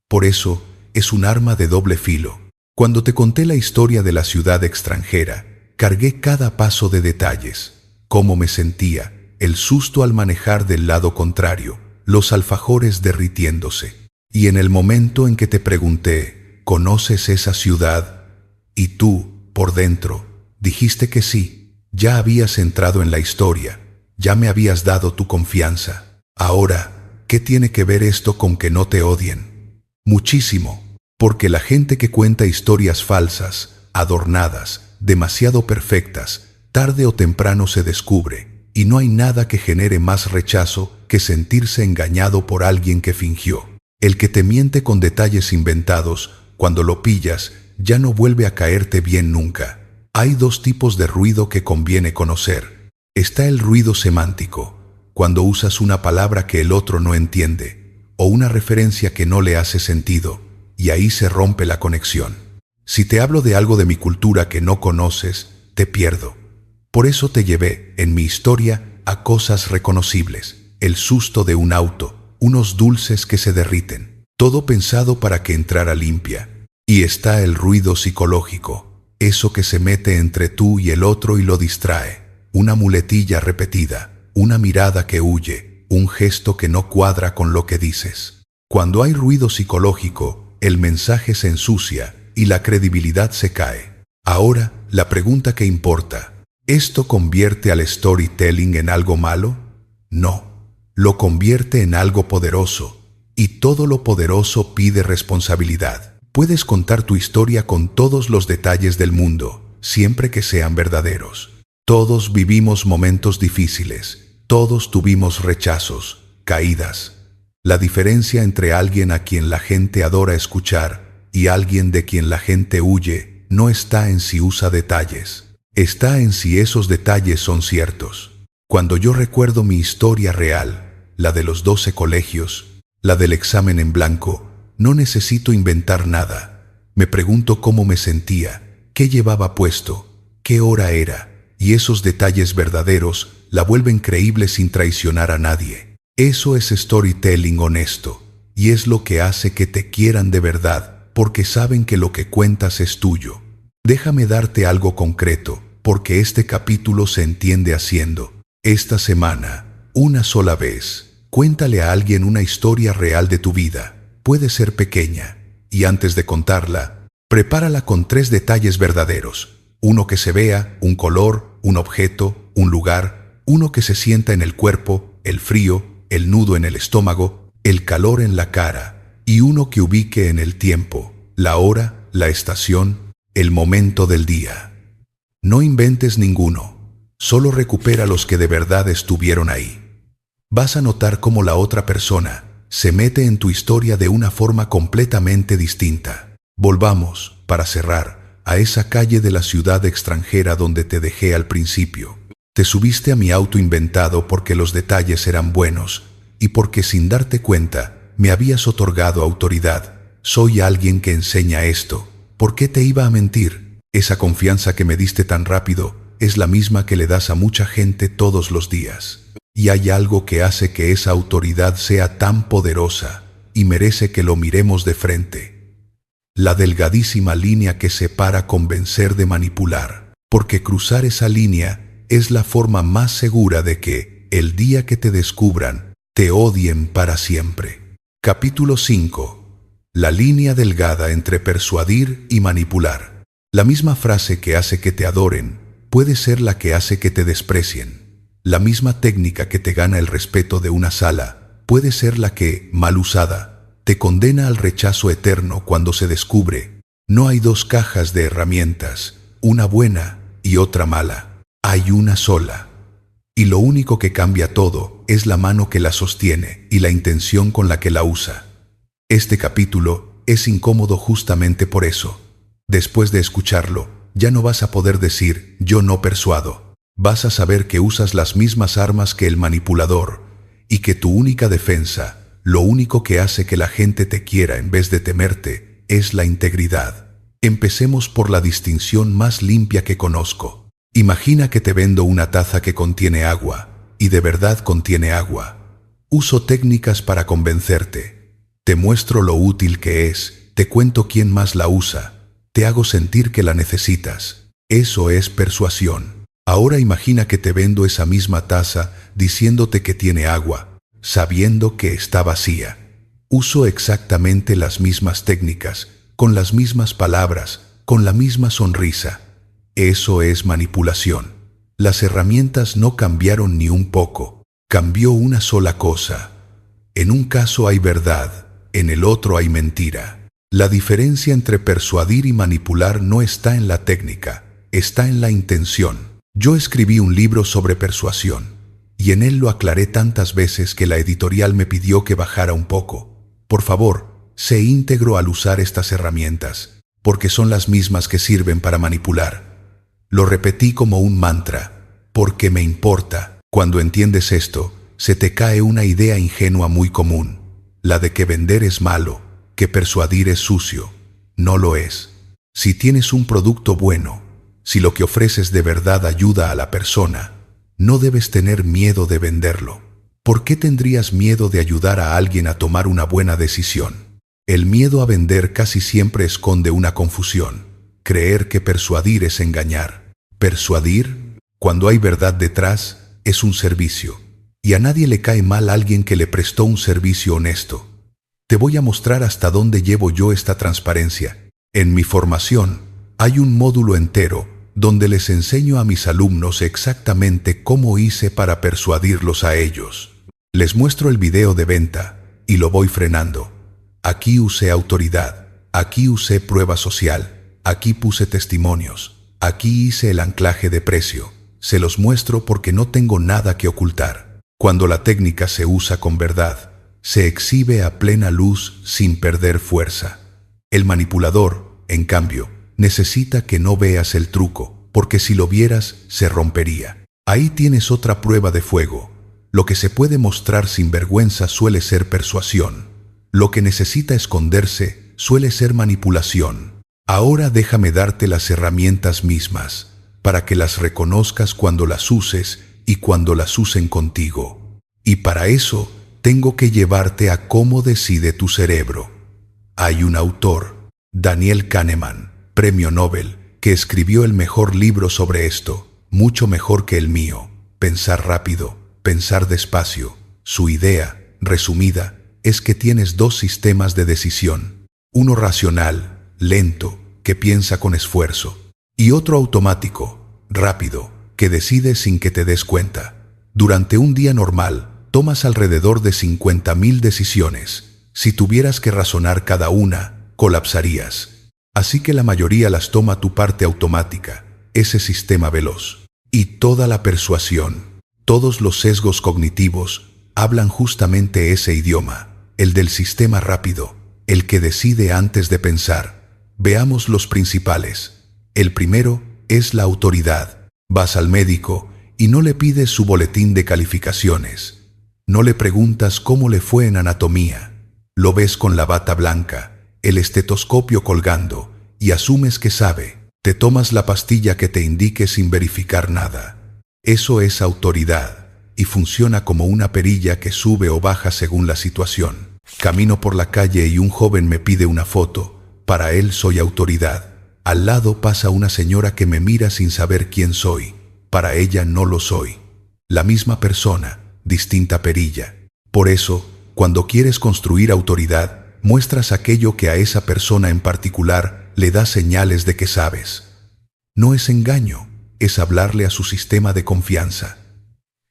Por eso, es un arma de doble filo. Cuando te conté la historia de la ciudad extranjera, cargué cada paso de detalles. Cómo me sentía, el susto al manejar del lado contrario, los alfajores derritiéndose. Y en el momento en que te pregunté, ¿conoces esa ciudad? Y tú, por dentro, dijiste que sí. Ya habías entrado en la historia, ya me habías dado tu confianza. Ahora, ¿qué tiene que ver esto con que no te odien? Muchísimo, porque la gente que cuenta historias falsas, adornadas, demasiado perfectas, tarde o temprano se descubre, y no hay nada que genere más rechazo que sentirse engañado por alguien que fingió. El que te miente con detalles inventados, cuando lo pillas, ya no vuelve a caerte bien nunca. Hay dos tipos de ruido que conviene conocer. Está el ruido semántico, cuando usas una palabra que el otro no entiende, o una referencia que no le hace sentido, y ahí se rompe la conexión. Si te hablo de algo de mi cultura que no conoces, te pierdo. Por eso te llevé, en mi historia, a cosas reconocibles. El susto de un auto, unos dulces que se derriten, todo pensado para que entrara limpia. Y está el ruido psicológico, eso que se mete entre tú y el otro y lo distrae, una muletilla repetida, una mirada que huye, un gesto que no cuadra con lo que dices. Cuando hay ruido psicológico, el mensaje se ensucia y la credibilidad se cae. Ahora, la pregunta que importa, ¿esto convierte al storytelling en algo malo? No, lo convierte en algo poderoso, y todo lo poderoso pide responsabilidad. Puedes contar tu historia con todos los detalles del mundo, siempre que sean verdaderos. Todos vivimos momentos difíciles, todos tuvimos rechazos, caídas. La diferencia entre alguien a quien la gente adora escuchar y alguien de quien la gente huye no está en si usa detalles, está en si esos detalles son ciertos. Cuando yo recuerdo mi historia real, la de los 12 colegios, la del examen en blanco, no necesito inventar nada. Me pregunto cómo me sentía, qué llevaba puesto, qué hora era, y esos detalles verdaderos la vuelven creíble sin traicionar a nadie. Eso es storytelling honesto, y es lo que hace que te quieran de verdad, porque saben que lo que cuentas es tuyo. Déjame darte algo concreto, porque este capítulo se entiende haciendo. Esta semana, una sola vez, cuéntale a alguien una historia real de tu vida. Puede ser pequeña, y antes de contarla, prepárala con 3 detalles verdaderos. Uno que se vea, un color, un objeto, un lugar, uno que se sienta en el cuerpo, el frío, el nudo en el estómago, el calor en la cara, y uno que ubique en el tiempo, la hora, la estación, el momento del día. No inventes ninguno, solo recupera los que de verdad estuvieron ahí. Vas a notar cómo la otra persona se mete en tu historia de una forma completamente distinta. Volvamos, para cerrar, a esa calle de la ciudad extranjera donde te dejé al principio. Te subiste a mi auto inventado porque los detalles eran buenos y porque sin darte cuenta me habías otorgado autoridad. Soy alguien que enseña esto. ¿Por qué te iba a mentir? Esa confianza que me diste tan rápido es la misma que le das a mucha gente todos los días. Y hay algo que hace que esa autoridad sea tan poderosa y merece que lo miremos de frente. La delgadísima línea que separa convencer de manipular. Porque cruzar esa línea es la forma más segura de que, el día que te descubran, te odien para siempre. Capítulo 5. La línea delgada entre persuadir y manipular. La misma frase que hace que te adoren puede ser la que hace que te desprecien. La misma técnica que te gana el respeto de una sala puede ser la que, mal usada, te condena al rechazo eterno cuando se descubre. No hay 2 cajas de herramientas, una buena y otra mala. Hay una sola. Y lo único que cambia todo es la mano que la sostiene y la intención con la que la usa. Este capítulo es incómodo justamente por eso. Después de escucharlo, ya no vas a poder decir, yo no persuado. Vas a saber que usas las mismas armas que el manipulador y que tu única defensa, lo único que hace que la gente te quiera en vez de temerte, es la integridad. Empecemos por la distinción más limpia que conozco. Imagina que te vendo una taza que contiene agua, y de verdad contiene agua. Uso técnicas para convencerte. Te muestro lo útil que es, te cuento quién más la usa, te hago sentir que la necesitas. Eso es persuasión. Ahora imagina que te vendo esa misma taza diciéndote que tiene agua, sabiendo que está vacía. Uso exactamente las mismas técnicas, con las mismas palabras, con la misma sonrisa. Eso es manipulación. Las herramientas no cambiaron ni un poco. Cambió una sola cosa. En un caso hay verdad, en el otro hay mentira. La diferencia entre persuadir y manipular no está en la técnica, está en la intención. Yo escribí un libro sobre persuasión, y en él lo aclaré tantas veces que la editorial me pidió que bajara un poco. Por favor, sé íntegro al usar estas herramientas, porque son las mismas que sirven para manipular. Lo repetí como un mantra, porque me importa. Cuando entiendes esto, se te cae una idea ingenua muy común, la de que vender es malo, que persuadir es sucio. No lo es. Si tienes un producto bueno, si lo que ofreces de verdad ayuda a la persona, no debes tener miedo de venderlo. ¿Por qué tendrías miedo de ayudar a alguien a tomar una buena decisión? El miedo a vender casi siempre esconde una confusión. Creer que persuadir es engañar. Persuadir, cuando hay verdad detrás, es un servicio. Y a nadie le cae mal alguien que le prestó un servicio honesto. Te voy a mostrar hasta dónde llevo yo esta transparencia. En mi formación, hay un módulo entero donde les enseño a mis alumnos exactamente cómo hice para persuadirlos a ellos. Les muestro el video de venta y lo voy frenando. Aquí usé autoridad, aquí usé prueba social, aquí puse testimonios, aquí hice el anclaje de precio. Se los muestro porque no tengo nada que ocultar. Cuando la técnica se usa con verdad, se exhibe a plena luz sin perder fuerza. El manipulador, en cambio, necesita que no veas el truco, porque si lo vieras, se rompería. Ahí tienes otra prueba de fuego. Lo que se puede mostrar sin vergüenza suele ser persuasión. Lo que necesita esconderse suele ser manipulación. Ahora déjame darte las herramientas mismas, para que las reconozcas cuando las uses y cuando las usen contigo. Y para eso, tengo que llevarte a cómo decide tu cerebro. Hay un autor, Daniel Kahneman, premio Nobel, que escribió el mejor libro sobre esto, mucho mejor que el mío. Pensar rápido, pensar despacio. Su idea, resumida, es que tienes dos sistemas de decisión. Uno racional, lento, que piensa con esfuerzo, y otro automático, rápido, que decide sin que te des cuenta. Durante un día normal, tomas alrededor de 50.000 decisiones. Si tuvieras que razonar cada una, colapsarías. Así que la mayoría las toma tu parte automática, ese sistema veloz. Y toda la persuasión, todos los sesgos cognitivos, hablan justamente ese idioma, el del sistema rápido, el que decide antes de pensar. Veamos los principales. El primero es la autoridad. Vas al médico y no le pides su boletín de calificaciones. No le preguntas cómo le fue en anatomía. Lo ves con la bata blanca, el estetoscopio colgando, y asumes que sabe. Te tomas la pastilla que te indique sin verificar nada. Eso es autoridad, y funciona como una perilla que sube o baja según la situación. Camino por la calle y un joven me pide una foto. Para él soy autoridad. Al lado pasa una señora que me mira sin saber quién soy. Para ella no lo soy. La misma persona, distinta perilla. Por eso, cuando quieres construir autoridad, muestras aquello que a esa persona en particular le da señales de que sabes. No es engaño, es hablarle a su sistema de confianza.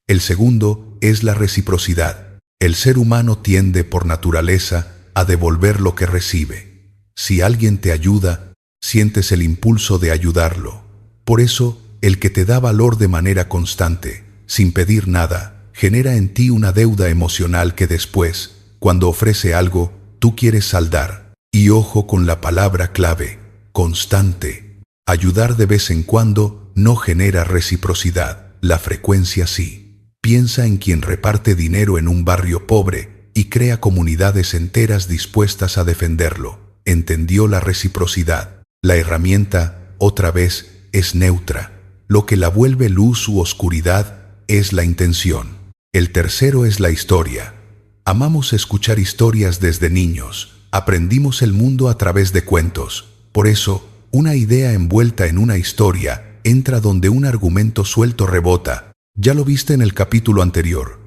El segundo es la reciprocidad. El ser humano tiende por naturaleza a devolver lo que recibe. Si alguien te ayuda, sientes el impulso de ayudarlo. Por eso, el que te da valor de manera constante, sin pedir nada, genera en ti una deuda emocional que después, cuando ofrece algo, tú quieres saldar. Y ojo con la palabra clave, constante. Ayudar de vez en cuando no genera reciprocidad, la frecuencia sí. Piensa en quien reparte dinero en un barrio pobre y crea comunidades enteras dispuestas a defenderlo. Entendió la reciprocidad. La herramienta, otra vez, es neutra. Lo que la vuelve luz u oscuridad es la intención. El tercero es la historia. Amamos escuchar historias desde niños. Aprendimos el mundo a través de cuentos. Por eso, una idea envuelta en una historia entra donde un argumento suelto rebota. Ya lo viste en el capítulo anterior.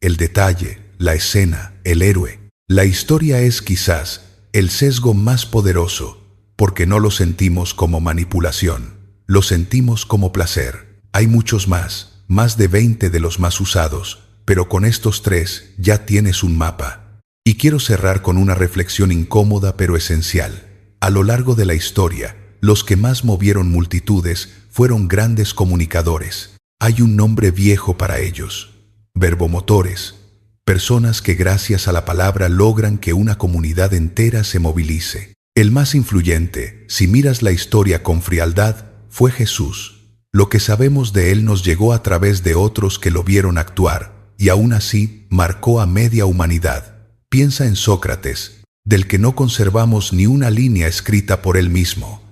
El detalle, la escena, el héroe. La historia es quizás el sesgo más poderoso, porque no lo sentimos como manipulación, lo sentimos como placer. Hay muchos más de 20 de los más usados, pero con estos 3 ya tienes un mapa. Y quiero cerrar con una reflexión incómoda pero esencial. A lo largo de la historia, los que más movieron multitudes fueron grandes comunicadores. Hay un nombre viejo para ellos: verbomotores. Personas que gracias a la palabra logran que una comunidad entera se movilice. El más influyente, si miras la historia con frialdad, fue Jesús. Lo que sabemos de él nos llegó a través de otros que lo vieron actuar, y aún así marcó a media humanidad. Piensa en Sócrates, del que no conservamos ni una línea escrita por él mismo.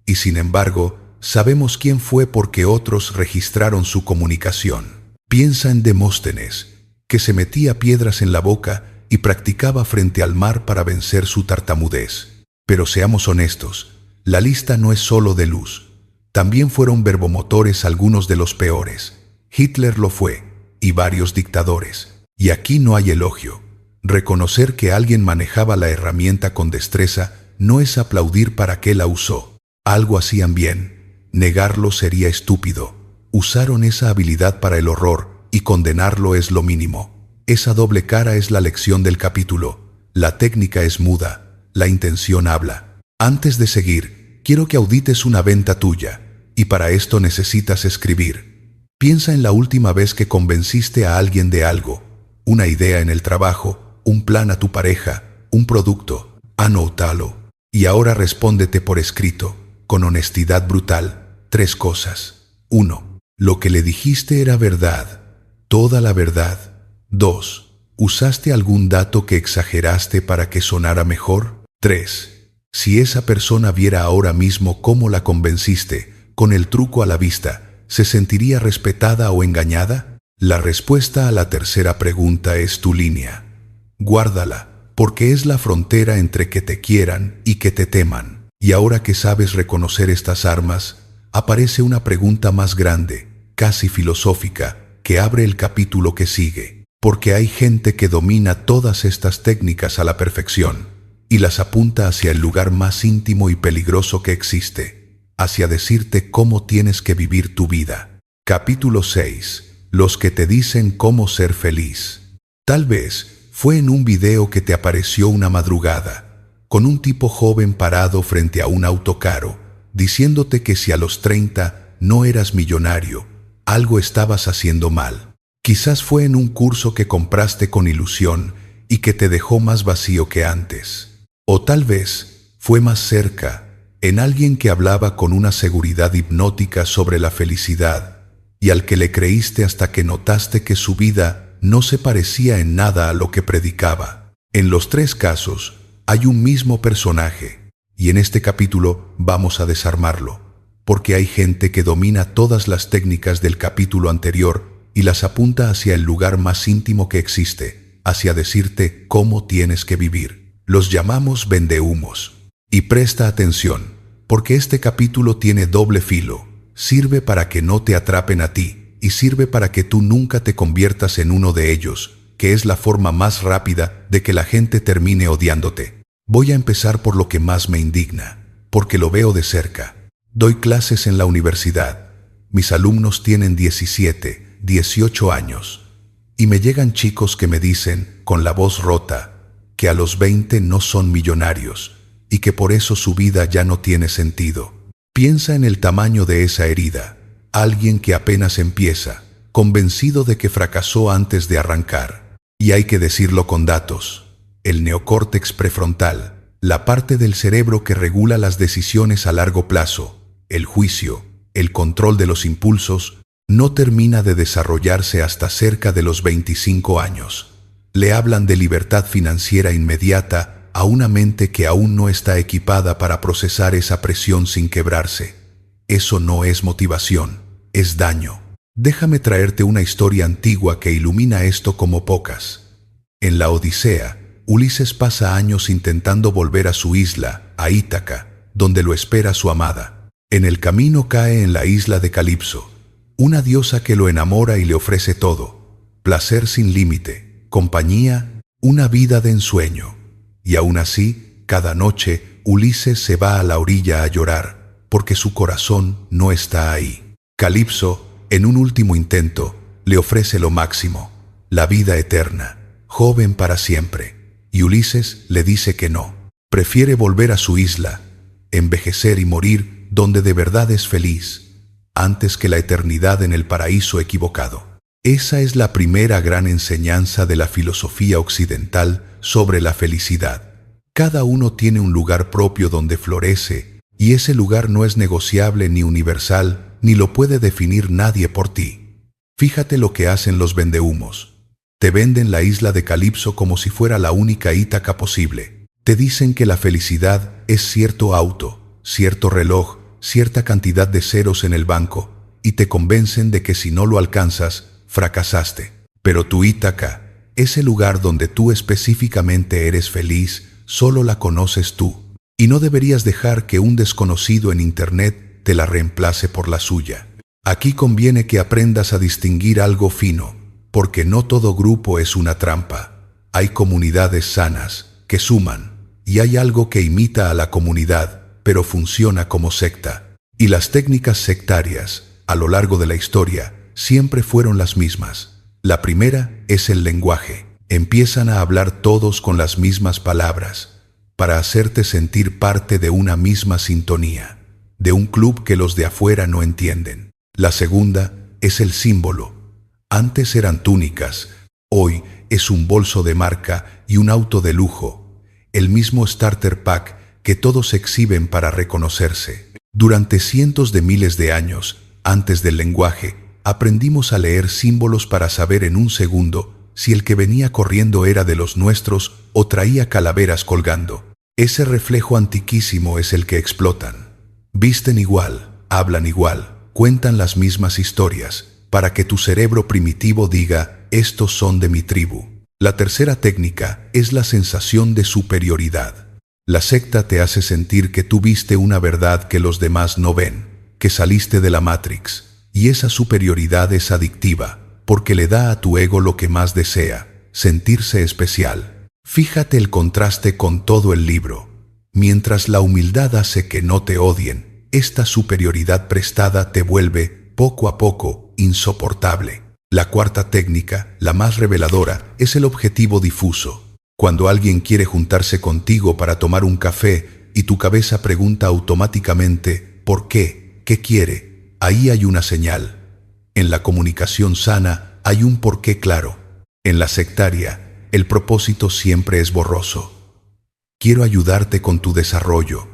Y sin embargo, sabemos quién fue porque otros registraron su comunicación. Piensa en Demóstenes, que se metía piedras en la boca y practicaba frente al mar para vencer su tartamudez. Pero seamos honestos, la lista no es solo de luz. También fueron verbomotores algunos de los peores. Hitler lo fue, y varios dictadores. Y aquí no hay elogio. Reconocer que alguien manejaba la herramienta con destreza no es aplaudir para qué la usó. Algo hacían bien. Negarlo sería estúpido. Usaron esa habilidad para el horror, y condenarlo es lo mínimo. Esa doble cara es la lección del capítulo. La técnica es muda, la intención habla. Antes de seguir, quiero que audites una venta tuya, y para esto necesitas escribir. Piensa en la última vez que convenciste a alguien de algo, una idea en el trabajo, un plan a tu pareja, un producto, anótalo. Y ahora respóndete por escrito, con honestidad brutal, 3 cosas. 1. Lo que le dijiste era verdad, toda la verdad. 2. ¿Usaste algún dato que exageraste para que sonara mejor? 3. Si esa persona viera ahora mismo cómo la convenciste, con el truco a la vista, ¿se sentiría respetada o engañada? La respuesta a la tercera pregunta es tu línea. Guárdala, porque es la frontera entre que te quieran y que te teman. Y ahora que sabes reconocer estas armas, aparece una pregunta más grande, casi filosófica, que abre el capítulo que sigue. Porque hay gente que domina todas estas técnicas a la perfección y las apunta hacia el lugar más íntimo y peligroso que existe, hacia decirte cómo tienes que vivir tu vida. Capítulo 6. Los que te dicen cómo ser feliz. Tal vez fue en un video que te apareció una madrugada, con un tipo joven parado frente a un auto caro, diciéndote que si a los 30 no eras millonario, algo estabas haciendo mal. Quizás fue en un curso que compraste con ilusión y que te dejó más vacío que antes. O tal vez fue más cerca, en alguien que hablaba con una seguridad hipnótica sobre la felicidad y al que le creíste hasta que notaste que su vida no se parecía en nada a lo que predicaba. En los 3 casos hay un mismo personaje y en este capítulo vamos a desarmarlo, porque hay gente que domina todas las técnicas del capítulo anterior y las apunta hacia el lugar más íntimo que existe, hacia decirte cómo tienes que vivir. Los llamamos vendehumos. Y presta atención, porque este capítulo tiene doble filo. Sirve para que no te atrapen a ti, y sirve para que tú nunca te conviertas en uno de ellos, que es la forma más rápida de que la gente termine odiándote. Voy a empezar por lo que más me indigna, porque lo veo de cerca. Doy clases en la universidad. Mis alumnos tienen 17, 18 años, y me llegan chicos que me dicen, con la voz rota, que a los 20 no son millonarios y que por eso su vida ya no tiene sentido. Piensa en el tamaño de esa herida. Alguien que apenas empieza, convencido de que fracasó antes de arrancar. Y hay que decirlo con datos. El neocórtex prefrontal, la parte del cerebro que regula las decisiones a largo plazo, el juicio, el control de los impulsos, no termina de desarrollarse hasta cerca de los 25 años. Le hablan de libertad financiera inmediata a una mente que aún no está equipada para procesar esa presión sin quebrarse. Eso no es motivación, es daño. Déjame traerte una historia antigua que ilumina esto como pocas. En la Odisea, Ulises pasa años intentando volver a su isla, a Ítaca, donde lo espera su amada. En el camino cae en la isla de Calipso, una diosa que lo enamora y le ofrece todo: placer sin límite, compañía, una vida de ensueño. Y aún así, cada noche, Ulises se va a la orilla a llorar, porque su corazón no está ahí. Calipso, en un último intento, le ofrece lo máximo: la vida eterna, joven para siempre. Y Ulises le dice que no. Prefiere volver a su isla, envejecer y morir donde de verdad es feliz, antes que la eternidad en el paraíso equivocado. Esa es la primera gran enseñanza de la filosofía occidental sobre la felicidad. Cada uno tiene un lugar propio donde florece, y ese lugar no es negociable ni universal, ni lo puede definir nadie por ti. Fíjate lo que hacen los vendehumos. Te venden la isla de Calipso como si fuera la única Ítaca posible. Te dicen que la felicidad es cierto auto, cierto reloj, cierta cantidad de ceros en el banco, y te convencen de que si no lo alcanzas, fracasaste. Pero tu Ítaca, ese lugar donde tú específicamente eres feliz, solo la conoces tú, y no deberías dejar que un desconocido en Internet te la reemplace por la suya. Aquí conviene que aprendas a distinguir algo fino, porque no todo grupo es una trampa. Hay comunidades sanas, que suman, y hay algo que imita a la comunidad, pero funciona como secta. Y las técnicas sectarias, a lo largo de la historia, siempre fueron las mismas. La primera es el lenguaje. Empiezan a hablar todos con las mismas palabras, para hacerte sentir parte de una misma sintonía, de un club que los de afuera no entienden. La segunda es el símbolo. Antes eran túnicas, hoy es un bolso de marca y un auto de lujo, el mismo starter pack que todos exhiben para reconocerse. Durante cientos de miles de años, antes del lenguaje, aprendimos a leer símbolos para saber en un segundo si el que venía corriendo era de los nuestros o traía calaveras colgando. Ese reflejo antiquísimo es el que explotan. Visten igual, hablan igual, cuentan las mismas historias, para que tu cerebro primitivo diga, estos son de mi tribu. La tercera técnica es la sensación de superioridad. La secta te hace sentir que tú viste una verdad que los demás no ven, que saliste de la Matrix, y esa superioridad es adictiva, porque le da a tu ego lo que más desea, sentirse especial. Fíjate el contraste con todo el libro. Mientras la humildad hace que no te odien, esta superioridad prestada te vuelve, poco a poco, insoportable. La cuarta técnica, la más reveladora, es el objetivo difuso. Cuando alguien quiere juntarse contigo para tomar un café y tu cabeza pregunta automáticamente ¿por qué? ¿Qué quiere? Ahí hay una señal. En la comunicación sana hay un porqué claro. En la sectaria, el propósito siempre es borroso. Quiero ayudarte con tu desarrollo.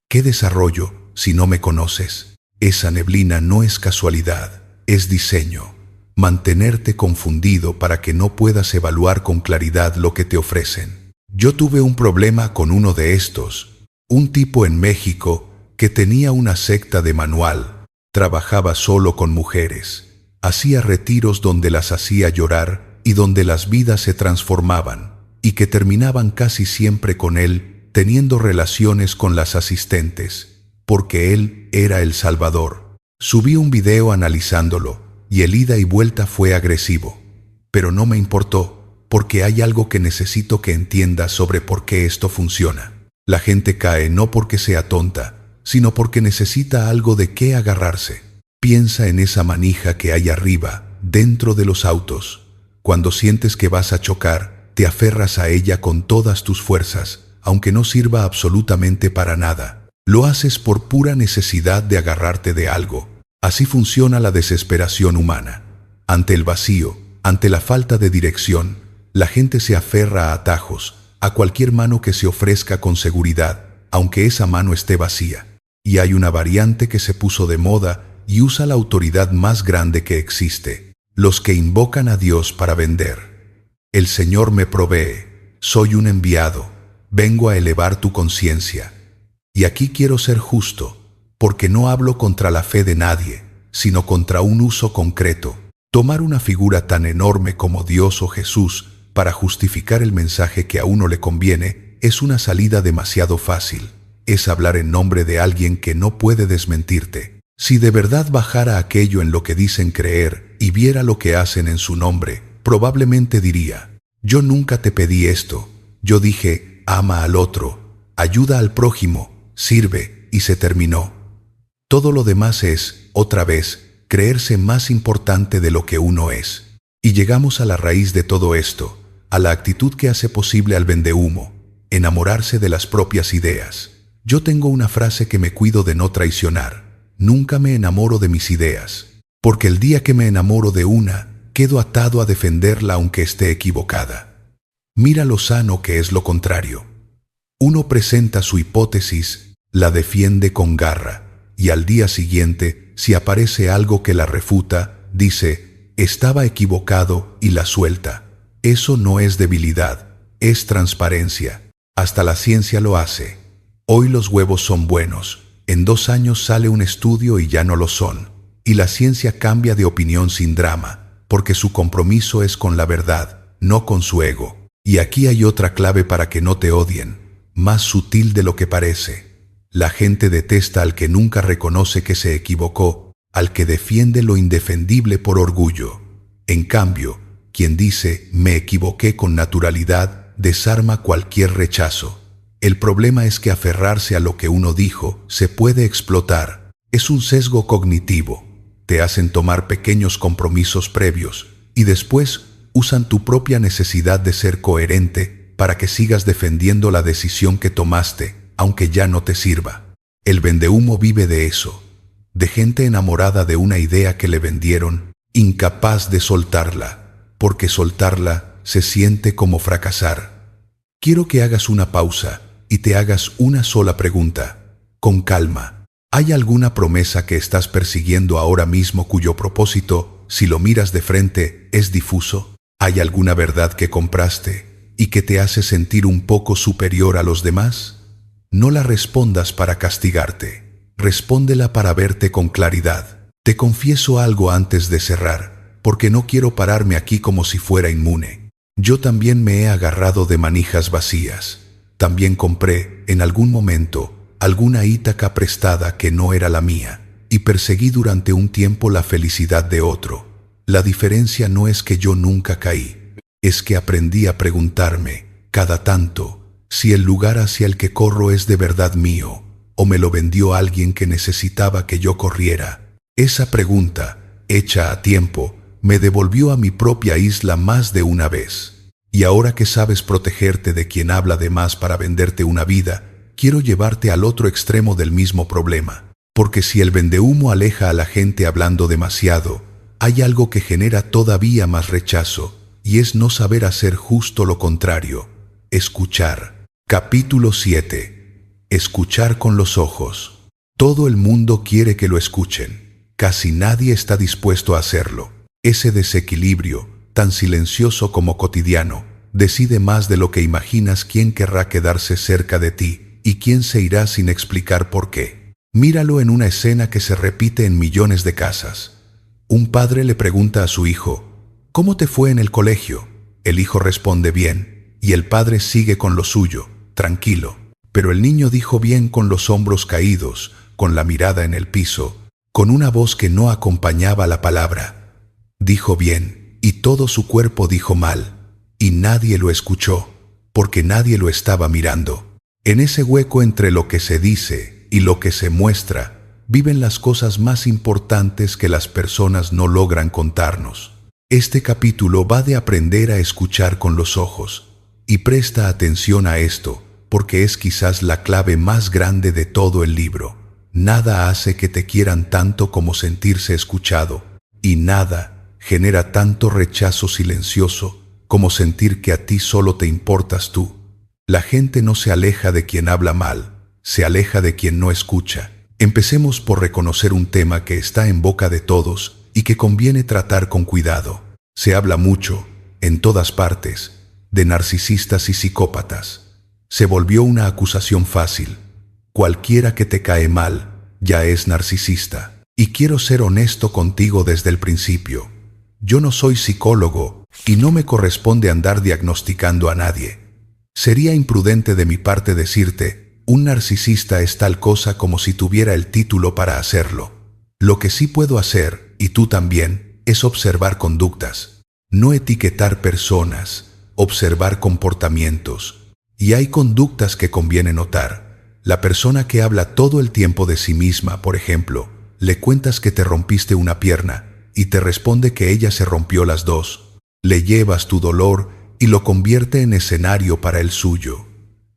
¿Qué desarrollo si no me conoces? Esa neblina no es casualidad, es diseño. Mantenerte confundido para que no puedas evaluar con claridad lo que te ofrecen. Yo tuve un problema con uno de estos. Un tipo en México que tenía una secta de manual. Trabajaba solo con mujeres. Hacía retiros donde las hacía llorar y donde las vidas se transformaban, y que terminaban casi siempre con él teniendo relaciones con las asistentes, porque él era el Salvador. Subí un video analizándolo, y el ida y vuelta fue agresivo. Pero no me importó, porque hay algo que necesito que entiendas sobre por qué esto funciona. La gente cae no porque sea tonta, sino porque necesita algo de qué agarrarse. Piensa en esa manija que hay arriba, dentro de los autos. Cuando sientes que vas a chocar, te aferras a ella con todas tus fuerzas, aunque no sirva absolutamente para nada. Lo haces por pura necesidad de agarrarte de algo. Así funciona la desesperación humana. Ante el vacío, ante la falta de dirección, la gente se aferra a atajos, a cualquier mano que se ofrezca con seguridad, aunque esa mano esté vacía. Y hay una variante que se puso de moda y usa la autoridad más grande que existe: los que invocan a Dios para vender. El Señor me provee, soy un enviado, vengo a elevar tu conciencia. Y aquí quiero ser justo, porque no hablo contra la fe de nadie, sino contra un uso concreto. Tomar una figura tan enorme como Dios o Jesús para justificar el mensaje que a uno le conviene es una salida demasiado fácil. Es hablar en nombre de alguien que no puede desmentirte. Si de verdad bajara aquello en lo que dicen creer y viera lo que hacen en su nombre, probablemente diría: yo nunca te pedí esto. Yo dije, ama al otro, ayuda al prójimo, sirve, y se terminó. Todo lo demás es, otra vez, creerse más importante de lo que uno es. Y llegamos a la raíz de todo esto, a la actitud que hace posible al vendehumo: enamorarse de las propias ideas. Yo tengo una frase que me cuido de no traicionar: nunca me enamoro de mis ideas, porque el día que me enamoro de una, quedo atado a defenderla aunque esté equivocada. Mira lo sano que es lo contrario. Uno presenta su hipótesis, la defiende con garra, y al día siguiente, si aparece algo que la refuta, dice, estaba equivocado, y la suelta. Eso no es debilidad, es transparencia. Hasta la ciencia lo hace. Hoy los huevos son buenos, en 2 años sale un estudio y ya no lo son. Y la ciencia cambia de opinión sin drama, porque su compromiso es con la verdad, no con su ego. Y aquí hay otra clave para que no te odien, más sutil de lo que parece. La gente detesta al que nunca reconoce que se equivocó, al que defiende lo indefendible por orgullo. En cambio, quien dice me equivoqué con naturalidad desarma cualquier rechazo. El problema es que aferrarse a lo que uno dijo se puede explotar. Es un sesgo cognitivo. Te hacen tomar pequeños compromisos previos y después, usan tu propia necesidad de ser coherente para que sigas defendiendo la decisión que tomaste, aunque ya no te sirva. El vendehumo vive de eso, de gente enamorada de una idea que le vendieron, incapaz de soltarla, porque soltarla se siente como fracasar. Quiero que hagas una pausa y te hagas una sola pregunta, con calma. ¿Hay alguna promesa que estás persiguiendo ahora mismo cuyo propósito, si lo miras de frente, es difuso? ¿Hay alguna verdad que compraste y que te hace sentir un poco superior a los demás? No la respondas para castigarte, respóndela para verte con claridad. Te confieso algo antes de cerrar, porque no quiero pararme aquí como si fuera inmune. Yo también me he agarrado de manijas vacías. También compré, en algún momento, alguna Ítaca prestada que no era la mía, y perseguí durante un tiempo la felicidad de otro. La diferencia no es que yo nunca caí, es que aprendí a preguntarme, cada tanto, si el lugar hacia el que corro es de verdad mío, o me lo vendió alguien que necesitaba que yo corriera. Esa pregunta, hecha a tiempo, me devolvió a mi propia isla más de una vez. Y ahora que sabes protegerte de quien habla de más para venderte una vida, quiero llevarte al otro extremo del mismo problema. Porque si el vendehumo aleja a la gente hablando demasiado, hay algo que genera todavía más rechazo, y es no saber hacer justo lo contrario: escuchar. Capítulo 7. Escuchar con los ojos. Todo el mundo quiere que lo escuchen. Casi nadie está dispuesto a hacerlo. Ese desequilibrio, tan silencioso como cotidiano, decide más de lo que imaginas quién querrá quedarse cerca de ti y quién se irá sin explicar por qué. Míralo en una escena que se repite en millones de casas. Un padre le pregunta a su hijo: ¿cómo te fue en el colegio? El hijo responde: bien, y el padre sigue con lo suyo, tranquilo. Pero el niño dijo bien con los hombros caídos, con la mirada en el piso, con una voz que no acompañaba la palabra. Dijo bien, y todo su cuerpo dijo mal, y nadie lo escuchó, porque nadie lo estaba mirando. En ese hueco entre lo que se dice y lo que se muestra, viven las cosas más importantes que las personas no logran contarnos. Este capítulo va de aprender a escuchar con los ojos, y presta atención a esto, porque es quizás la clave más grande de todo el libro. Nada hace que te quieran tanto como sentirse escuchado, y nada genera tanto rechazo silencioso como sentir que a ti solo te importas tú. La gente no se aleja de quien habla mal, se aleja de quien no escucha. Empecemos por reconocer un tema que está en boca de todos y que conviene tratar con cuidado. Se habla mucho, en todas partes, de narcisistas y psicópatas. Se volvió una acusación fácil. Cualquiera que te cae mal ya es narcisista. Y quiero ser honesto contigo desde el principio. Yo no soy psicólogo y no me corresponde andar diagnosticando a nadie. Sería imprudente de mi parte decirte: un narcisista es tal cosa, como si tuviera el título para hacerlo. Lo que sí puedo hacer, y tú también, es observar conductas, no etiquetar personas, observar comportamientos. Y hay conductas que conviene notar. La persona que habla todo el tiempo de sí misma, por ejemplo, le cuentas que te rompiste una pierna y te responde que ella se rompió las dos. Le llevas tu dolor y lo convierte en escenario para el suyo.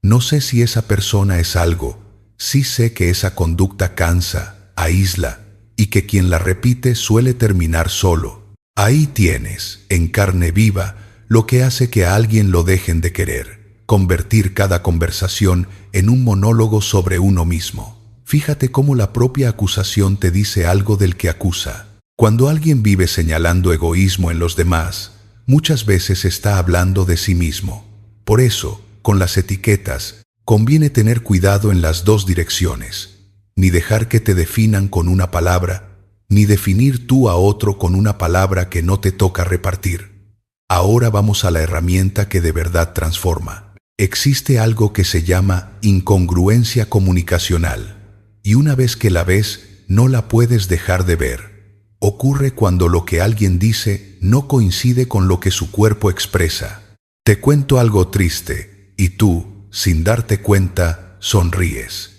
No sé si esa persona es algo, sí sé que esa conducta cansa, aísla, y que quien la repite suele terminar solo. Ahí tienes, en carne viva, lo que hace que a alguien lo dejen de querer: convertir cada conversación en un monólogo sobre uno mismo. Fíjate cómo la propia acusación te dice algo del que acusa. Cuando alguien vive señalando egoísmo en los demás, muchas veces está hablando de sí mismo. Por eso, con las etiquetas, conviene tener cuidado en las dos direcciones. Ni dejar que te definan con una palabra, ni definir tú a otro con una palabra que no te toca repartir. Ahora vamos a la herramienta que de verdad transforma. Existe algo que se llama incongruencia comunicacional, y una vez que la ves, no la puedes dejar de ver. Ocurre cuando lo que alguien dice no coincide con lo que su cuerpo expresa. Te cuento algo triste, y tú, sin darte cuenta, sonríes.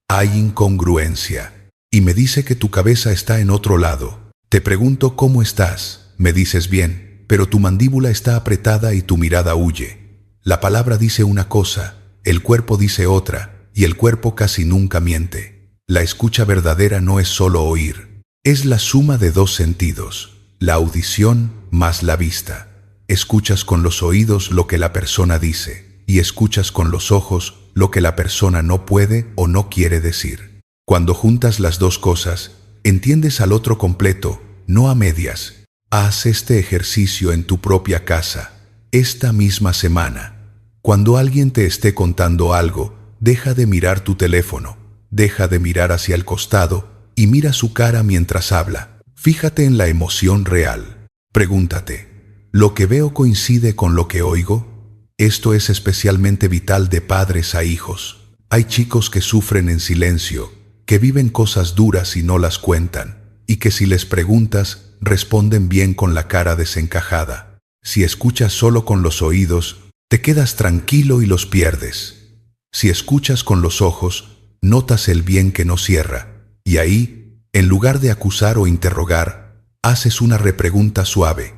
Hay incongruencia. Y me dice que tu cabeza está en otro lado. Te pregunto cómo estás. Me dices bien. pero tu mandíbula está apretada y tu mirada huye. La palabra dice una cosa, el cuerpo dice otra, y el cuerpo casi nunca miente. La escucha verdadera no es solo oír, es la suma de dos sentidos, la audición más la vista. Escuchas con los oídos lo que la persona dice, y escuchas con los ojos lo que la persona no puede o no quiere decir. Cuando juntas las dos cosas, entiendes al otro completo, no a medias. Haz este ejercicio en tu propia casa, esta misma semana. Cuando alguien te esté contando algo, deja de mirar tu teléfono, deja de mirar hacia el costado y mira su cara mientras habla. Fíjate en la emoción real. Pregúntate, ¿lo que veo coincide con lo que oigo? Esto es especialmente vital de padres a hijos. Hay chicos que sufren en silencio, que viven cosas duras y no las cuentan, y que si les preguntas, responden bien con la cara desencajada. Si escuchas solo con los oídos, te quedas tranquilo y los pierdes. Si escuchas con los ojos, notas el bien que no cierra. Y ahí, en lugar de acusar o interrogar, haces una repregunta suave.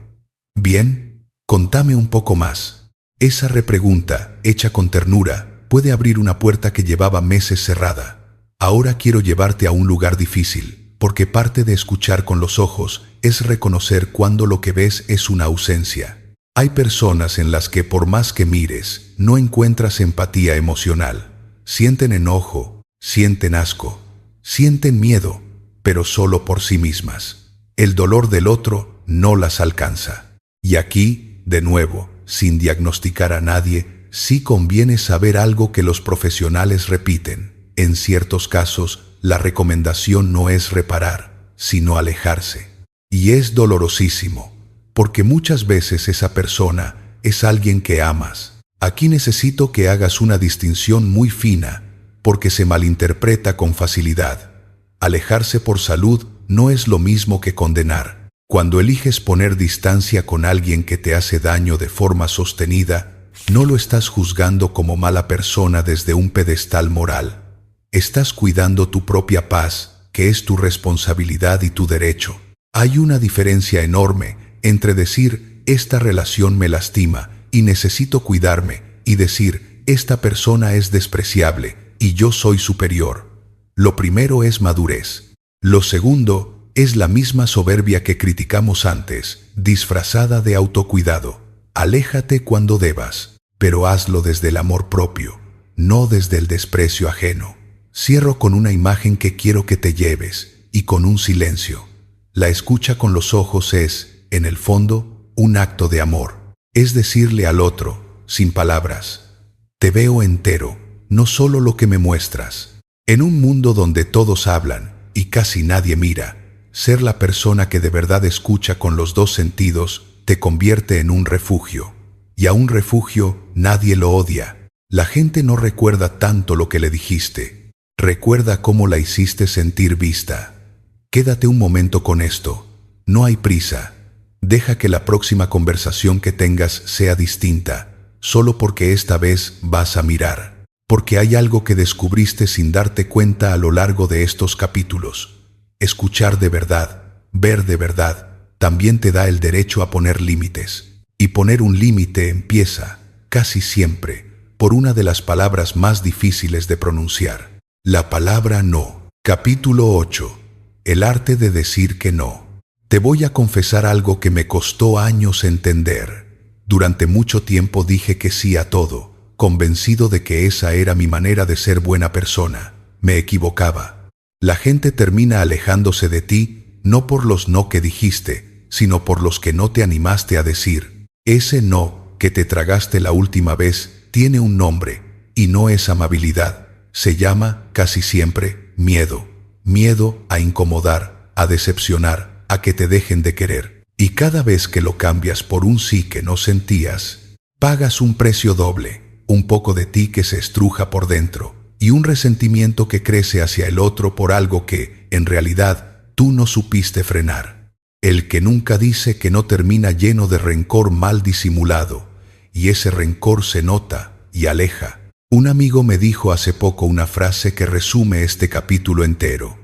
Bien, contame un poco más. Esa repregunta, hecha con ternura, puede abrir una puerta que llevaba meses cerrada. Ahora quiero llevarte a un lugar difícil, porque parte de escuchar con los ojos es reconocer cuando lo que ves es una ausencia. Hay personas en las que por más que mires, no encuentras empatía emocional. Sienten enojo, sienten asco, sienten miedo, pero solo por sí mismas. El dolor del otro no las alcanza. Y aquí, de nuevo, sin diagnosticar a nadie, sí conviene saber algo que los profesionales repiten. En ciertos casos, la recomendación no es reparar, sino alejarse. Y es dolorosísimo, porque muchas veces esa persona es alguien que amas. Aquí necesito que hagas una distinción muy fina, porque se malinterpreta con facilidad. Alejarse por salud no es lo mismo que condenar. Cuando eliges poner distancia con alguien que te hace daño de forma sostenida, no lo estás juzgando como mala persona desde un pedestal moral. Estás cuidando tu propia paz, que es tu responsabilidad y tu derecho. Hay una diferencia enorme entre decir, esta relación me lastima y necesito cuidarme, y decir, esta persona es despreciable y yo soy superior. Lo primero es madurez. Lo segundo es la misma soberbia que criticamos antes, disfrazada de autocuidado. Aléjate cuando debas, pero hazlo desde el amor propio, no desde el desprecio ajeno. Cierro con una imagen que quiero que te lleves, y con un silencio. La escucha con los ojos es, en el fondo, un acto de amor. Es decirle al otro, sin palabras, te veo entero, no solo lo que me muestras. En un mundo donde todos hablan y casi nadie mira, ser la persona que de verdad escucha con los dos sentidos te convierte en un refugio. Y a un refugio nadie lo odia. La gente no recuerda tanto lo que le dijiste. Recuerda cómo la hiciste sentir vista. Quédate un momento con esto. No hay prisa. Deja que la próxima conversación que tengas sea distinta, solo porque esta vez vas a mirar. Porque hay algo que descubriste sin darte cuenta a lo largo de estos capítulos. Escuchar de verdad, ver de verdad, también te da el derecho a poner límites. Y poner un límite empieza, casi siempre, por una de las palabras más difíciles de pronunciar. La palabra no. Capítulo 8. El arte de decir que no. Te voy a confesar algo que me costó años entender. Durante mucho tiempo dije que sí a todo, convencido de que esa era mi manera de ser buena persona. Me equivocaba. La gente termina alejándose de ti, no por los no que dijiste, sino por los que no te animaste a decir. Ese no que te tragaste la última vez tiene un nombre, y no es amabilidad. Se llama, casi siempre, miedo. Miedo a incomodar, a decepcionar, a que te dejen de querer. Y cada vez que lo cambias por un sí que no sentías, pagas un precio doble, un poco de ti que se estruja por dentro, y un resentimiento que crece hacia el otro por algo que, en realidad, tú no supiste frenar. El que nunca dice que no termina lleno de rencor mal disimulado, y ese rencor se nota y aleja. Un amigo me dijo hace poco una frase que resume este capítulo entero.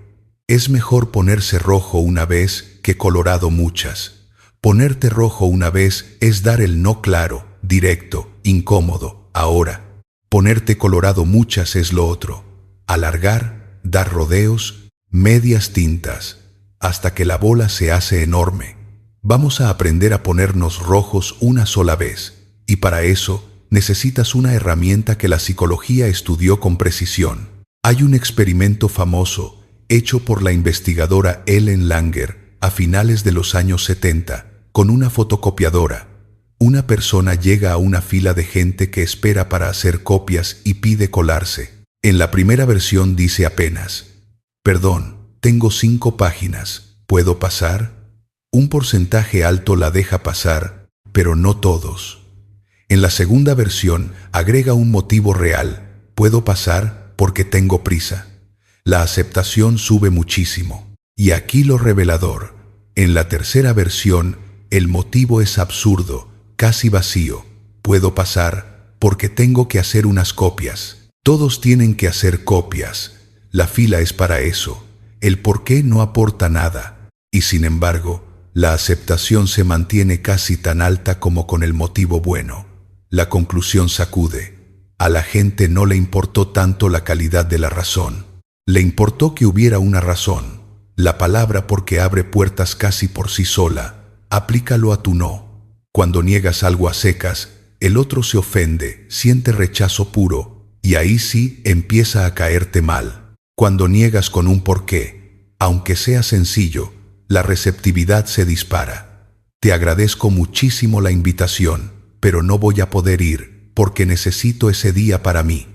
Es mejor ponerse rojo una vez que colorado muchas, Ponerte rojo una vez es dar el no claro, directo, incómodo, ahora. Ponerte colorado muchas es lo otro. Alargar, dar rodeos, medias tintas, hasta que la bola se hace enorme. Vamos a aprender a ponernos rojos una sola vez, y para eso necesitas una herramienta que la psicología estudió con precisión. Hay un experimento famoso hecho por la investigadora Ellen Langer a finales de los años 70 con una fotocopiadora. Una persona llega a una fila de gente que espera para hacer copias y pide colarse. En la primera versión dice apenas: «Perdón, tengo 5 páginas, ¿puedo pasar?». Un porcentaje alto la deja pasar, pero no todos. En la segunda versión agrega un motivo real: «¿Puedo pasar porque tengo prisa?». La aceptación sube muchísimo. Y aquí lo revelador: en la tercera versión, el motivo es absurdo, casi vacío. «Puedo pasar porque tengo que hacer unas copias». Todos tienen que hacer copias. La fila es para eso. El por qué no aporta nada. Y sin embargo, la aceptación se mantiene casi tan alta como con el motivo bueno. La conclusión sacude. A la gente no le importó tanto la calidad de la razón. Le importó que hubiera una razón. La palabra porque abre puertas casi por sí sola. Aplícalo a tu no. Cuando niegas algo a secas, el otro se ofende, siente rechazo puro, y ahí sí empieza a caerte mal. Cuando niegas con un porqué, aunque sea sencillo, la receptividad se dispara. Te agradezco muchísimo la invitación, pero no voy a poder ir, porque necesito ese día para mí.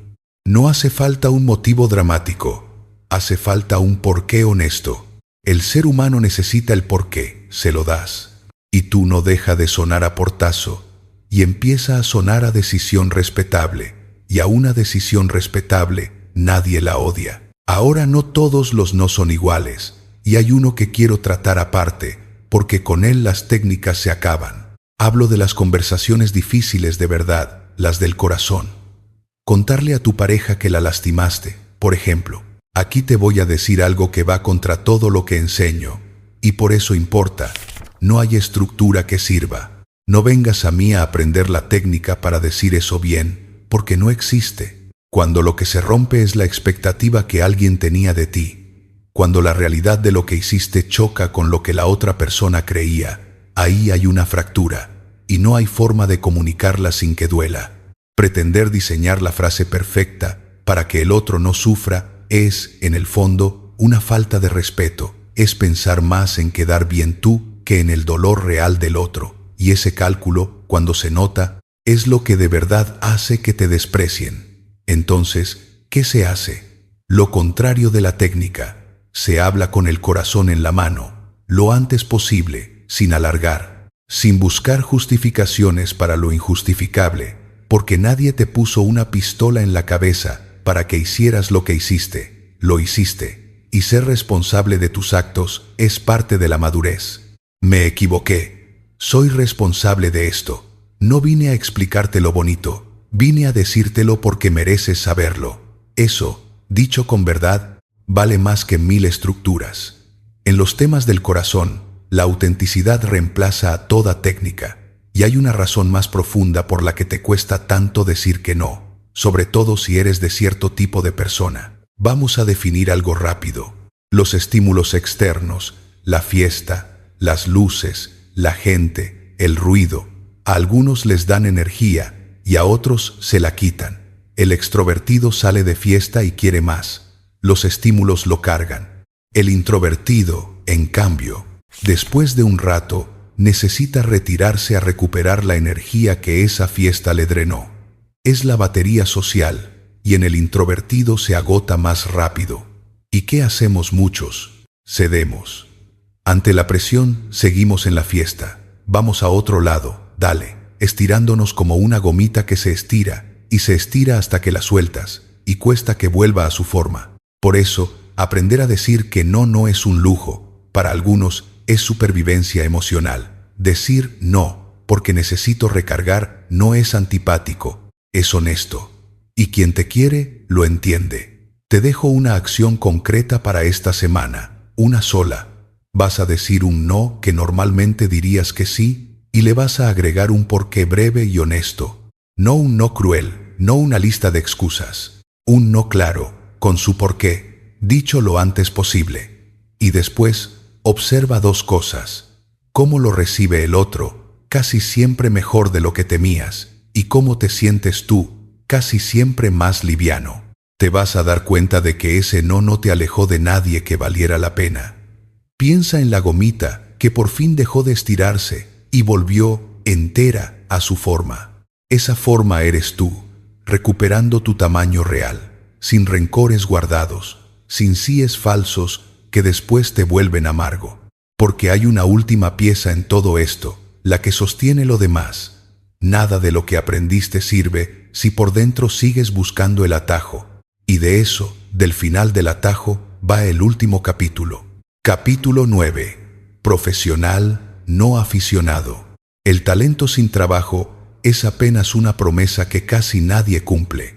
No hace falta un motivo dramático. Hace falta un porqué honesto. El ser humano necesita el porqué, se lo das. Y tú no deja de sonar a portazo, y empieza a sonar a decisión respetable, y a una decisión respetable nadie la odia. Ahora no todos los no son iguales, y hay uno que quiero tratar aparte, porque con él las técnicas se acaban. Hablo de las conversaciones difíciles de verdad, las del corazón. Contarle a tu pareja que la lastimaste, por ejemplo. Aquí te voy a decir algo que va contra todo lo que enseño, y por eso importa. No hay estructura que sirva. No vengas a mí a aprender la técnica para decir eso bien, porque no existe. Cuando lo que se rompe es la expectativa que alguien tenía de ti, cuando la realidad de lo que hiciste choca con lo que la otra persona creía, ahí hay una fractura, y no hay forma de comunicarla sin que duela. Pretender diseñar la frase perfecta para que el otro no sufra es, en el fondo, una falta de respeto. Es pensar más en quedar bien tú que en el dolor real del otro. Y ese cálculo, cuando se nota, es lo que de verdad hace que te desprecien. Entonces, ¿qué se hace? Lo contrario de la técnica. Se habla con el corazón en la mano, lo antes posible, sin alargar, sin buscar justificaciones para lo injustificable, porque nadie te puso una pistola en la cabeza para que hicieras lo que hiciste. Lo hiciste, y ser responsable de tus actos es parte de la madurez. Me equivoqué. Soy responsable de esto. No vine a explicarte lo bonito, vine a decírtelo porque mereces saberlo. Eso, dicho con verdad, vale más que 1000 estructuras. En los temas del corazón, la autenticidad reemplaza a toda técnica, y hay una razón más profunda por la que te cuesta tanto decir que no. Sobre todo si eres de cierto tipo de persona. Vamos a definir algo rápido. Los estímulos externos, la fiesta, las luces, la gente, el ruido, a algunos les dan energía y a otros se la quitan. El extrovertido sale de fiesta y quiere más. Los estímulos lo cargan. El introvertido, en cambio, después de un rato, necesita retirarse a recuperar la energía que esa fiesta le drenó. Es la batería social, y en el introvertido se agota más rápido. ¿Y qué hacemos muchos? Cedemos. Ante la presión, seguimos en la fiesta. Vamos a otro lado, dale, estirándonos como una gomita que se estira, y se estira hasta que la sueltas, y cuesta que vuelva a su forma. Por eso, aprender a decir que no es un lujo. Para algunos, es supervivencia emocional. Decir no, porque necesito recargar, no es antipático. Es honesto. Y quien te quiere, lo entiende. Te dejo una acción concreta para esta semana, una sola. Vas a decir un no que normalmente dirías que sí y le vas a agregar un porqué breve y honesto. No un no cruel, no una lista de excusas. Un no claro, con su porqué, dicho lo antes posible. Y después, observa dos cosas. Cómo lo recibe el otro, casi siempre mejor de lo que temías, y cómo te sientes tú, casi siempre más liviano. Te vas a dar cuenta de que ese no te alejó de nadie que valiera la pena. Piensa en la gomita que por fin dejó de estirarse y volvió entera a su forma. Esa forma eres tú, recuperando tu tamaño real, sin rencores guardados, sin síes falsos que después te vuelven amargo. Porque hay una última pieza en todo esto, la que sostiene lo demás. Nada de lo que aprendiste sirve si por dentro sigues buscando el atajo. Y de eso, del final del atajo, va el último capítulo. Capítulo 9. Profesional, no aficionado. El talento sin trabajo es apenas una promesa que casi nadie cumple.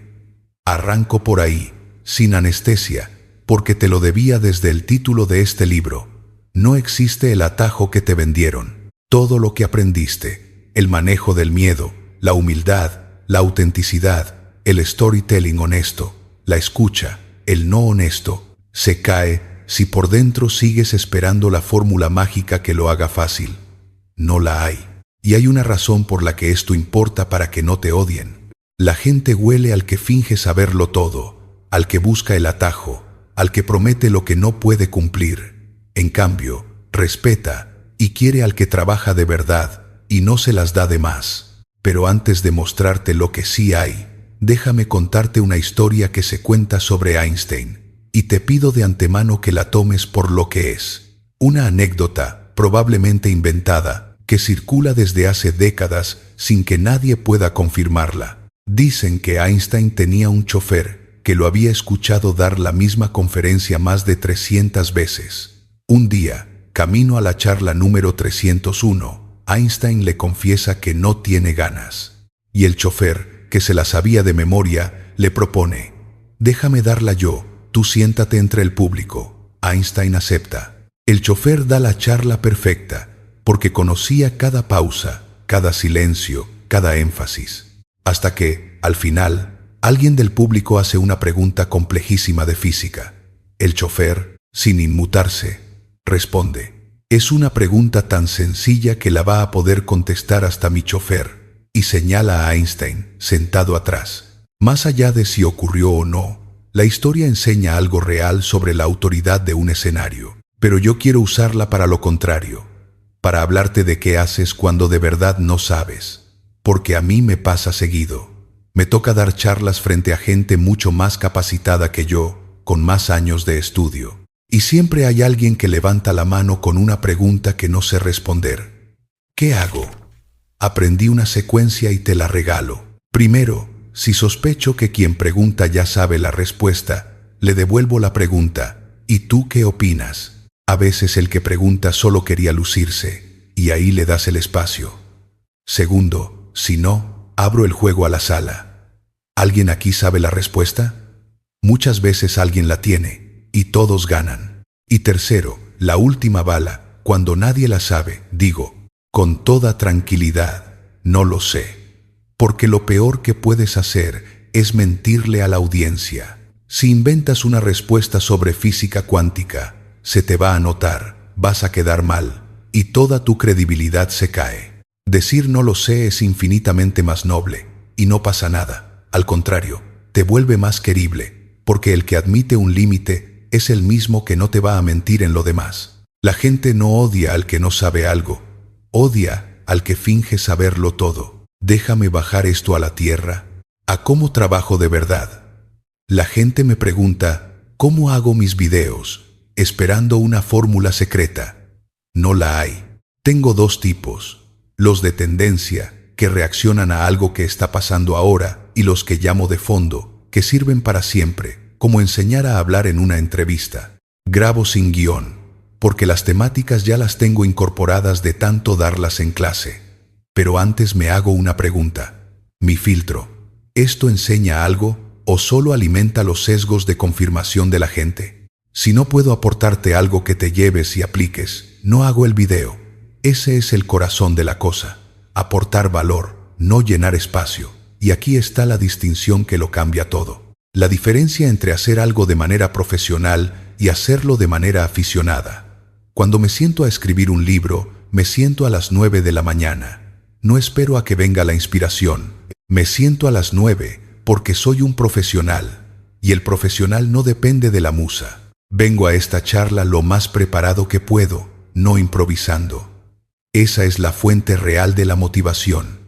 Arranco por ahí, sin anestesia, porque te lo debía desde el título de este libro. No existe el atajo que te vendieron. Todo lo que aprendiste, el manejo del miedo, la humildad, la autenticidad, el storytelling honesto, la escucha, el no honesto, se cae si por dentro sigues esperando la fórmula mágica que lo haga fácil. No la hay. Y hay una razón por la que esto importa para que no te odien. La gente huele al que finge saberlo todo, al que busca el atajo, al que promete lo que no puede cumplir. En cambio, respeta y quiere al que trabaja de verdad y no se las da de más. Pero antes de mostrarte lo que sí hay, déjame contarte una historia que se cuenta sobre Einstein. Y te pido de antemano que la tomes por lo que es. Una anécdota, probablemente inventada, que circula desde hace décadas sin que nadie pueda confirmarla. Dicen que Einstein tenía un chofer que lo había escuchado dar la misma conferencia más de 300 veces. Un día, camino a la charla número 301, Einstein le confiesa que no tiene ganas. Y el chofer, que se la sabía de memoria, le propone: déjame darla yo. Tú siéntate entre el público. Einstein acepta. El chofer da la charla perfecta, porque conocía cada pausa, cada silencio, cada énfasis. Hasta que, al final, alguien del público hace una pregunta complejísima de física. El chofer, sin inmutarse, responde: es una pregunta tan sencilla que la va a poder contestar hasta mi chofer, y señala a Einstein, sentado atrás. Más allá de si ocurrió o no, la historia enseña algo real sobre la autoridad de un escenario, pero yo quiero usarla para lo contrario, para hablarte de qué haces cuando de verdad no sabes, porque a mí me pasa seguido. Me toca dar charlas frente a gente mucho más capacitada que yo, con más años de estudio, y siempre hay alguien que levanta la mano con una pregunta que no sé responder. ¿Qué hago? Aprendí una secuencia y te la regalo. Primero, si sospecho que quien pregunta ya sabe la respuesta, le devuelvo la pregunta: ¿y tú qué opinas? A veces el que pregunta solo quería lucirse, y ahí le das el espacio. Segundo, si no, abro el juego a la sala. ¿Alguien aquí sabe la respuesta? Muchas veces alguien la tiene, y todos ganan. Y tercero, la última bala, cuando nadie la sabe, digo, con toda tranquilidad, no lo sé. Porque lo peor que puedes hacer es mentirle a la audiencia. Si inventas una respuesta sobre física cuántica, se te va a notar, vas a quedar mal, y toda tu credibilidad se cae. Decir no lo sé es infinitamente más noble, y no pasa nada. Al contrario, te vuelve más querible, porque el que admite un límite es el mismo que no te va a mentir en lo demás. La gente no odia al que no sabe algo, odia al que finge saberlo todo. Déjame bajar esto a la tierra, a cómo trabajo de verdad. La gente me pregunta, ¿cómo hago mis videos? Esperando una fórmula secreta. No la hay. Tengo dos tipos: los de tendencia, que reaccionan a algo que está pasando ahora, y los que llamo de fondo, que sirven para siempre, como enseñar a hablar en una entrevista. Grabo sin guión, porque las temáticas ya las tengo incorporadas de tanto darlas en clase. Pero antes me hago una pregunta. Mi filtro, ¿esto enseña algo o solo alimenta los sesgos de confirmación de la gente? Si no puedo aportarte algo que te lleves y apliques, no hago el video. Ese es el corazón de la cosa. Aportar valor, no llenar espacio. Y aquí está la distinción que lo cambia todo. La diferencia entre hacer algo de manera profesional y hacerlo de manera aficionada. Cuando me siento a escribir un libro, me siento a las 9 de la mañana. No espero a que venga la inspiración. Me siento a las 9 porque soy un profesional. Y el profesional no depende de la musa. Vengo a esta charla lo más preparado que puedo, no improvisando. Esa es la fuente real de la motivación.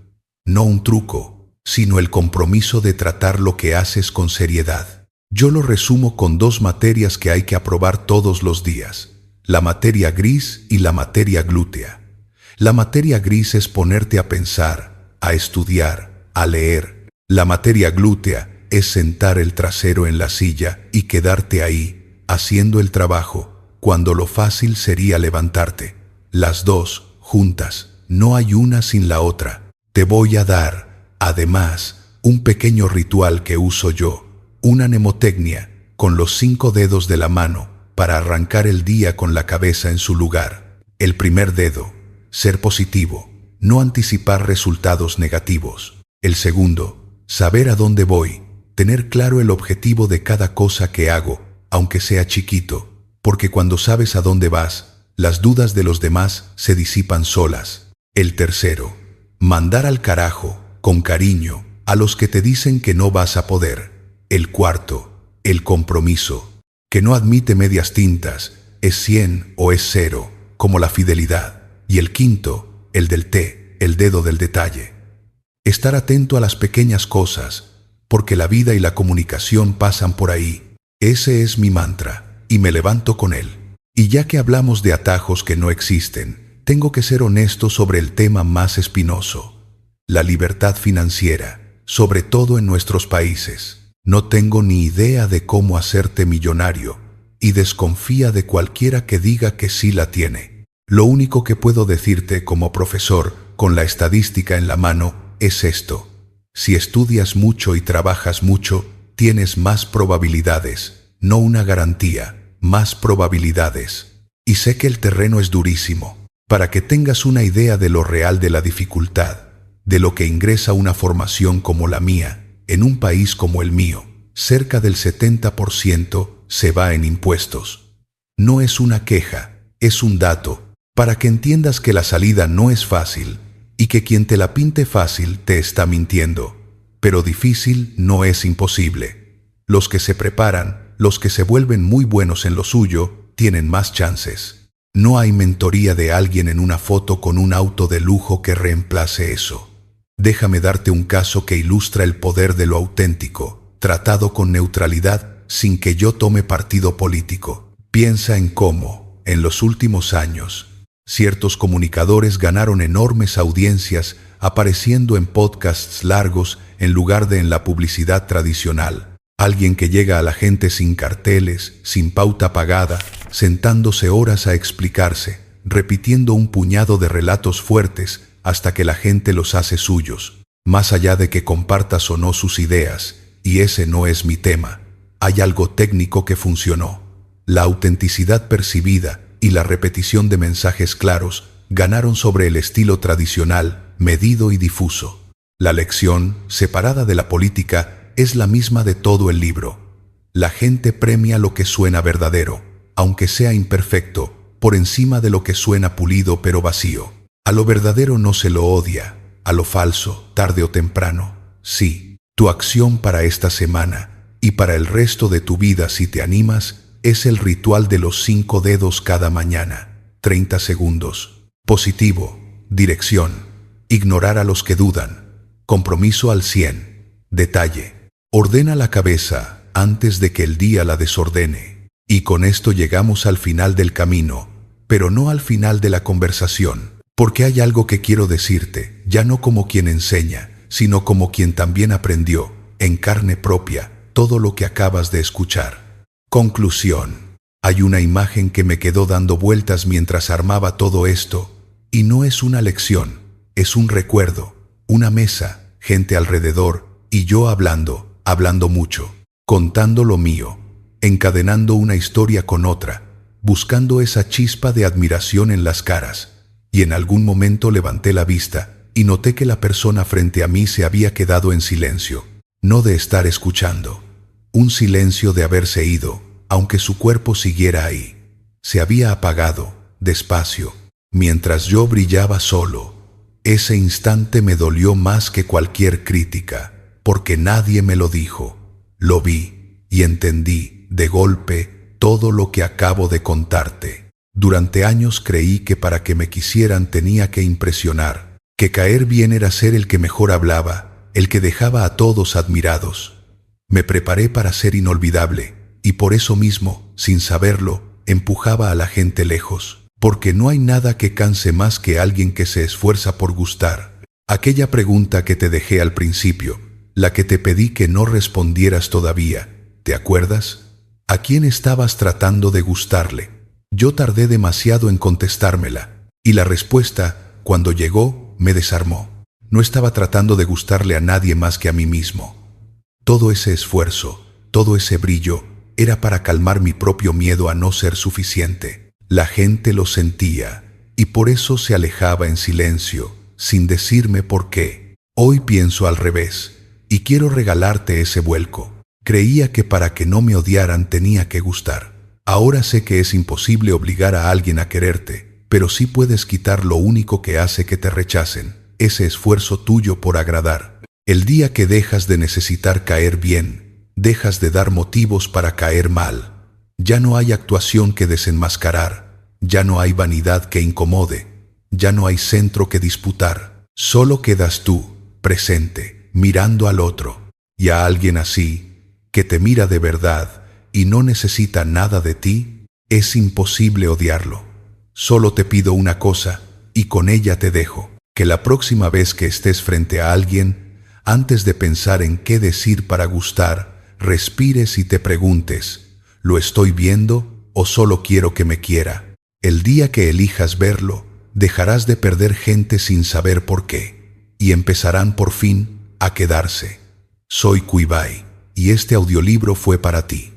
No un truco, sino el compromiso de tratar lo que haces con seriedad. Yo lo resumo con 2 materias que hay que aprobar todos los días: la materia gris y la materia glútea. La materia gris es ponerte a pensar, a estudiar, a leer. La materia glútea es sentar el trasero en la silla y quedarte ahí, haciendo el trabajo, cuando lo fácil sería levantarte. Las 2 juntas, no hay una sin la otra. Te voy a dar, además, un pequeño ritual que uso yo, una mnemotecnia, con los 5 dedos de la mano, para arrancar el día con la cabeza en su lugar. El primer dedo, ser positivo, no anticipar resultados negativos. El segundo, saber a dónde voy, tener claro el objetivo de cada cosa que hago, aunque sea chiquito, porque cuando sabes a dónde vas, las dudas de los demás se disipan solas. El tercero, mandar al carajo, con cariño, a los que te dicen que no vas a poder. El cuarto, el compromiso, que no admite medias tintas, es 100 o es 0, como la fidelidad. Y el quinto, el del T, el dedo del detalle. Estar atento a las pequeñas cosas, porque la vida y la comunicación pasan por ahí. Ese es mi mantra, y me levanto con él. Y ya que hablamos de atajos que no existen, tengo que ser honesto sobre el tema más espinoso: la libertad financiera, sobre todo en nuestros países. No tengo ni idea de cómo hacerte millonario, y desconfía de cualquiera que diga que sí la tiene. Lo único que puedo decirte como profesor, con la estadística en la mano, es esto: si estudias mucho y trabajas mucho, tienes más probabilidades, no una garantía, más probabilidades. Y sé que el terreno es durísimo. Para que tengas una idea de lo real de la dificultad, de lo que ingresa una formación como la mía, en un país como el mío, cerca del 70% se va en impuestos. No es una queja, es un dato, para que entiendas que la salida no es fácil, y que quien te la pinte fácil te está mintiendo. Pero difícil no es imposible. Los que se preparan, los que se vuelven muy buenos en lo suyo, tienen más chances. No hay mentoría de alguien en una foto con un auto de lujo que reemplace eso. Déjame darte un caso que ilustra el poder de lo auténtico, tratado con neutralidad, sin que yo tome partido político. Piensa en cómo, en los últimos años, ciertos comunicadores ganaron enormes audiencias apareciendo en podcasts largos en lugar de en la publicidad tradicional. Alguien que llega a la gente sin carteles, sin pauta pagada, sentándose horas a explicarse, repitiendo un puñado de relatos fuertes hasta que la gente los hace suyos. Más allá de que compartas o no sus ideas, y ese no es mi tema, hay algo técnico que funcionó. La autenticidad percibida y la repetición de mensajes claros ganaron sobre el estilo tradicional, medido y difuso. La lección, separada de la política, es la misma de todo el libro. La gente premia lo que suena verdadero, aunque sea imperfecto, por encima de lo que suena pulido pero vacío. A lo verdadero no se lo odia, a lo falso, tarde o temprano. Sí, tu acción para esta semana y para el resto de tu vida, si te animas, es el ritual de los 5 dedos cada mañana. 30 segundos. Positivo. Dirección. Ignorar a los que dudan. Compromiso al 100. Detalle. Ordena la cabeza antes de que el día la desordene. Y con esto llegamos al final del camino, pero no al final de la conversación, porque hay algo que quiero decirte, ya no como quien enseña, sino como quien también aprendió, en carne propia, todo lo que acabas de escuchar. Conclusión. Hay una imagen que me quedó dando vueltas mientras armaba todo esto, y no es una lección, es un recuerdo, una mesa, gente alrededor, y yo hablando mucho, contando lo mío. encadenando una historia con otra, buscando esa chispa de admiración en las caras, y en algún momento levanté la vista y noté que la persona frente a mí se había quedado en silencio, no de estar escuchando, un silencio de haberse ido, aunque su cuerpo siguiera ahí. Se había apagado, despacio, mientras yo brillaba solo. Ese instante me dolió más que cualquier crítica, porque nadie me lo dijo. Lo vi y entendí, de golpe, todo lo que acabo de contarte. Durante años creí que para que me quisieran tenía que impresionar, que caer bien era ser el que mejor hablaba, el que dejaba a todos admirados. Me preparé para ser inolvidable, y por eso mismo, sin saberlo, empujaba a la gente lejos, porque no hay nada que canse más que alguien que se esfuerza por gustar. Aquella pregunta que te dejé al principio, la que te pedí que no respondieras todavía, ¿te acuerdas? ¿A quién estabas tratando de gustarle? Yo tardé demasiado en contestármela, y la respuesta, cuando llegó, me desarmó. No estaba tratando de gustarle a nadie más que a mí mismo. Todo ese esfuerzo, todo ese brillo, era para calmar mi propio miedo a no ser suficiente. La gente lo sentía, y por eso se alejaba en silencio, sin decirme por qué. Hoy pienso al revés, y quiero regalarte ese vuelco. Creía que para que no me odiaran tenía que gustar. Ahora sé que es imposible obligar a alguien a quererte, pero sí puedes quitar lo único que hace que te rechacen, ese esfuerzo tuyo por agradar. El día que dejas de necesitar caer bien, dejas de dar motivos para caer mal. Ya no hay actuación que desenmascarar, ya no hay vanidad que incomode, ya no hay centro que disputar. Solo quedas tú, presente, mirando al otro, y a alguien así, que te mira de verdad y no necesita nada de ti, es imposible odiarlo. Solo te pido una cosa, y con ella te dejo, que la próxima vez que estés frente a alguien, antes de pensar en qué decir para gustar, respires y te preguntes, ¿lo estoy viendo o solo quiero que me quiera? El día que elijas verlo, dejarás de perder gente sin saber por qué, y empezarán por fin a quedarse. Soy Kuibai, y este audiolibro fue para ti.